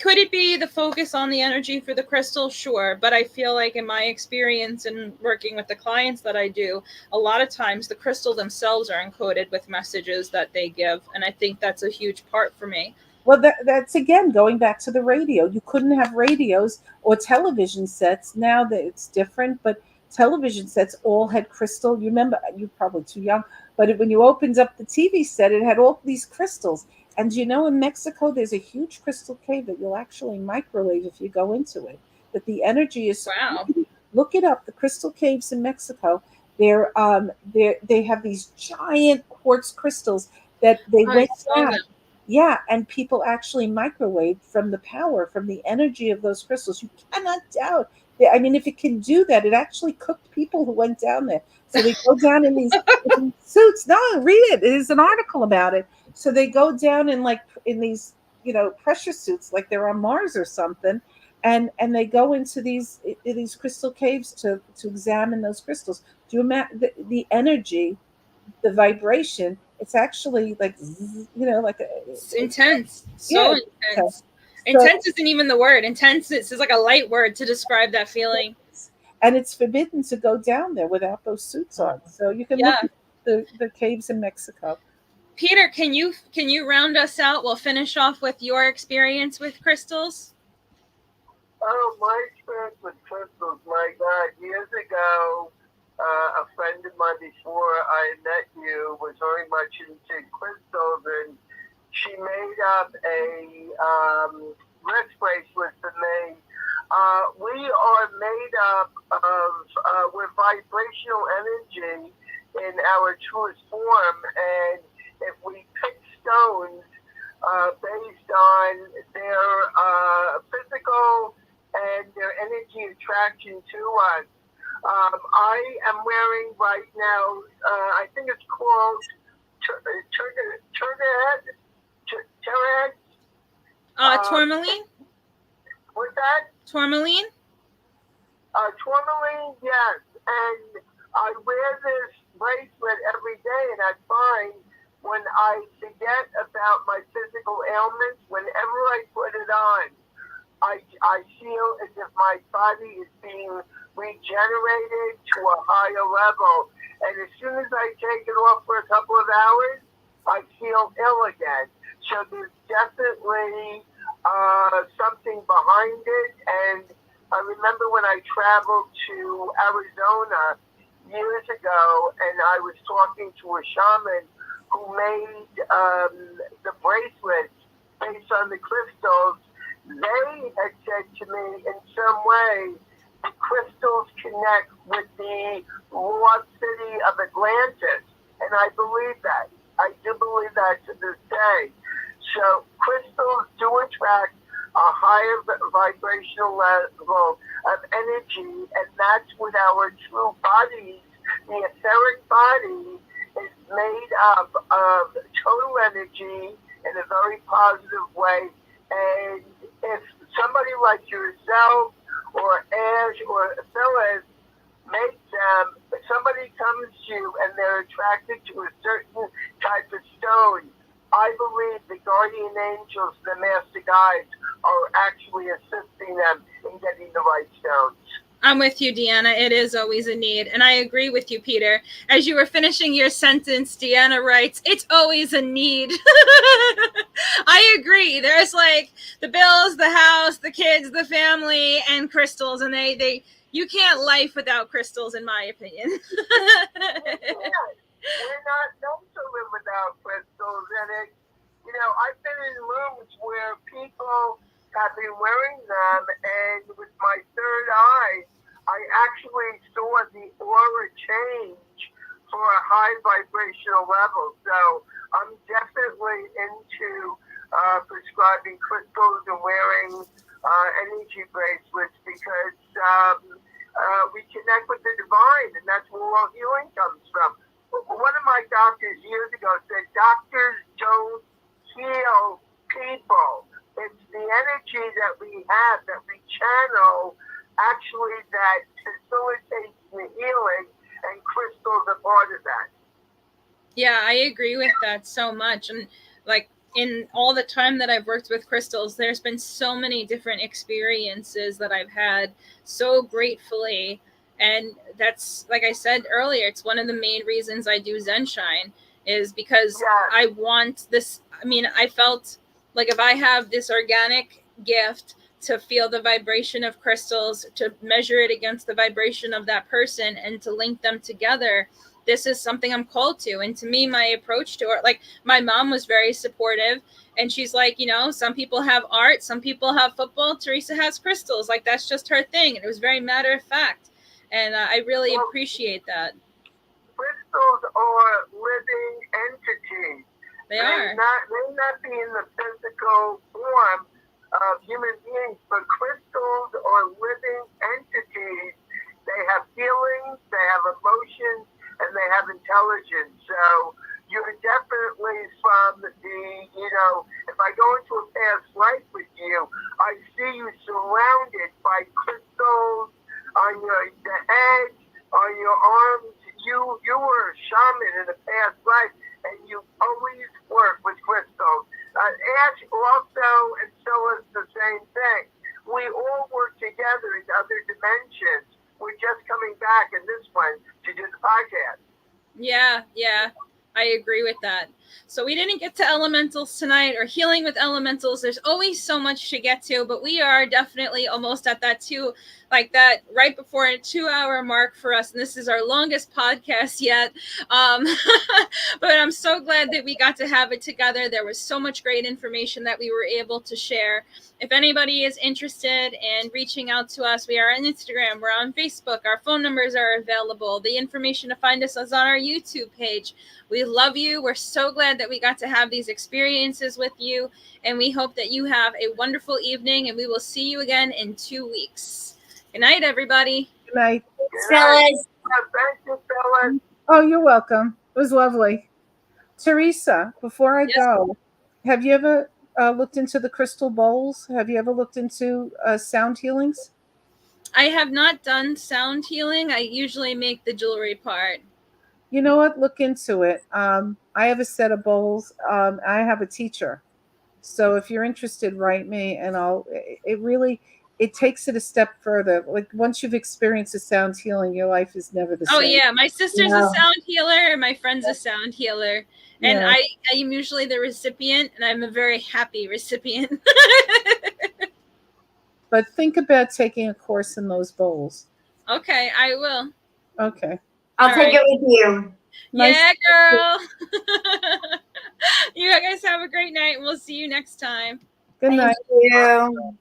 could it be the focus on the energy for the crystal? Sure. But I feel like in my experience and working with the clients that I do, a lot of times the crystal themselves are encoded with messages that they give. And I think that's a huge part for me. Well, that's again going back to the radio. You couldn't have radios or television sets. Now that it's different, but television sets all had crystal. You remember? You're probably too young, but when you opened up the TV set, it had all these crystals. And you know, in Mexico, there's a huge crystal cave that you'll actually microwave if you go into it. That the energy is. Wow. Look it up. The crystal caves in Mexico. They have these giant quartz crystals that they I went saw down. them. Yeah, and people actually microwave from the power, from the energy of those crystals. You cannot doubt. I mean, if it can do that, it actually cooked people who went down there. So they go down in these suits. No, read it. There's an article about it. So they go down in these, pressure suits, like they're on Mars or something, and they go into these crystal caves to examine those crystals. Do you imagine the energy, the vibration? It's actually like, like It's intense. yeah, So intense. so, Intense isn't even the word. Intense is like a light word to describe that feeling. and it's forbidden to go down there without those suits on. So you can look at the caves in Mexico. Peter, can you round us out? We'll finish off with your experience with crystals. Oh, my experience with crystals, my God, years ago, a friend of mine before I met you was very much into crystals, and she made up a wrist bracelet for me. We are made up of, we're vibrational energy in our truest form, and if we pick stones based on their physical and their energy attraction to us. I am wearing right now, I think it's called Tourmaline? What's that? Tourmaline? Tourmaline, yes. And I wear this bracelet every day, and I find when I forget about my physical ailments, whenever I put it on, I feel as if my body is being regenerated to a higher level. And as soon as I take it off for a couple of hours, I feel ill again. So there's definitely something behind it. And I remember when I traveled to Arizona years ago, and I was talking to a shaman who made the bracelets based on the crystals. They had said to me in some way, the crystals connect with the lost city of Atlantis. And I believe that. I do believe that to this day. So crystals do attract a higher vibrational level of energy, and that's what our true bodies, the etheric body, is made up of total energy in a very positive way. And if somebody like yourself or Ash or Phyllis make them, if somebody comes to you and they're attracted to a certain type of stone, I believe the guardian angels, the master guides, are actually assisting them in getting the right stones. I'm with you, Deanna. It is always a need. And I agree with you, Peter. As you were finishing your sentence, Deanna writes, it's always a need. I agree. There's like the bills, the house, the kids, the family, and crystals. And they you can't life without crystals, in my opinion. We're not known to live without crystals. And I've been in rooms where people have been wearing them, and with my third eye, I actually saw the aura change for a high vibrational level. So I'm definitely into prescribing crystals and wearing energy bracelets because we connect with the divine, and that's where all healing comes from. One of my doctors years ago said, doctors don't heal people. It's the energy that we have, that we channel, actually, that facilitates the healing, and crystals are part of that. Yeah, I agree with that so much. And like in all the time that I've worked with crystals, there's been so many different experiences that I've had so gratefully. And that's, like I said earlier, it's one of the main reasons I do Zenshine, is because I want this. I mean, I felt like if I have this organic gift to feel the vibration of crystals, to measure it against the vibration of that person, and to link them together, this is something I'm called to. And to me, my approach to it, like my mom was very supportive, and she's like, some people have art, some people have football. Teresa has crystals. Like, that's just her thing. And it was very matter of fact. And I really appreciate that. Crystals are living entities. They are. May not be in the physical form of human beings, but crystals are living entities. They have feelings, they have emotions, and they have intelligence. So you're definitely from if I go into a past life with you, I see you surrounded by crystals on the head, on your arms. You were a shaman in a past life, and you always work with crystals. Ash also, and so is the same thing. We all work together in other dimensions. We're just coming back in this one to do the podcast. Yeah, I agree with that. So we didn't get to elementals tonight, or healing with elementals. There's always so much to get to, but we are definitely almost at that right before a 2-hour mark for us. And this is our longest podcast yet. But I'm so glad that we got to have it together. There was so much great information that we were able to share. If anybody is interested in reaching out to us, we are on Instagram, we're on Facebook, our phone numbers are available. The information to find us is on our YouTube page. We love you. We're so glad that we got to have these experiences with you, and we hope that you have a wonderful evening, and we will see you again in 2 weeks. Good night, everybody. Good night. Phyllis. Thank you, Phyllis. Oh, you're welcome. It was lovely. Teresa, before I go, have you ever looked into the crystal bowls? Have you ever looked into sound healings? I have not done sound healing. I usually make the jewelry part. You know what? Look into it. I have a set of bowls. I have a teacher. So if you're interested, write me, and it takes it a step further. Like, once you've experienced a sound healing, your life is never the same. Oh yeah, my sister's a sound healer, and my friend's a sound healer, and I am usually the recipient, and I'm a very happy recipient. But think about taking a course in those bowls. Okay, I will. Okay. I'll take it with you. Nice. Yeah, girl. You guys have a great night. We'll see you next time. Good night. Thank you.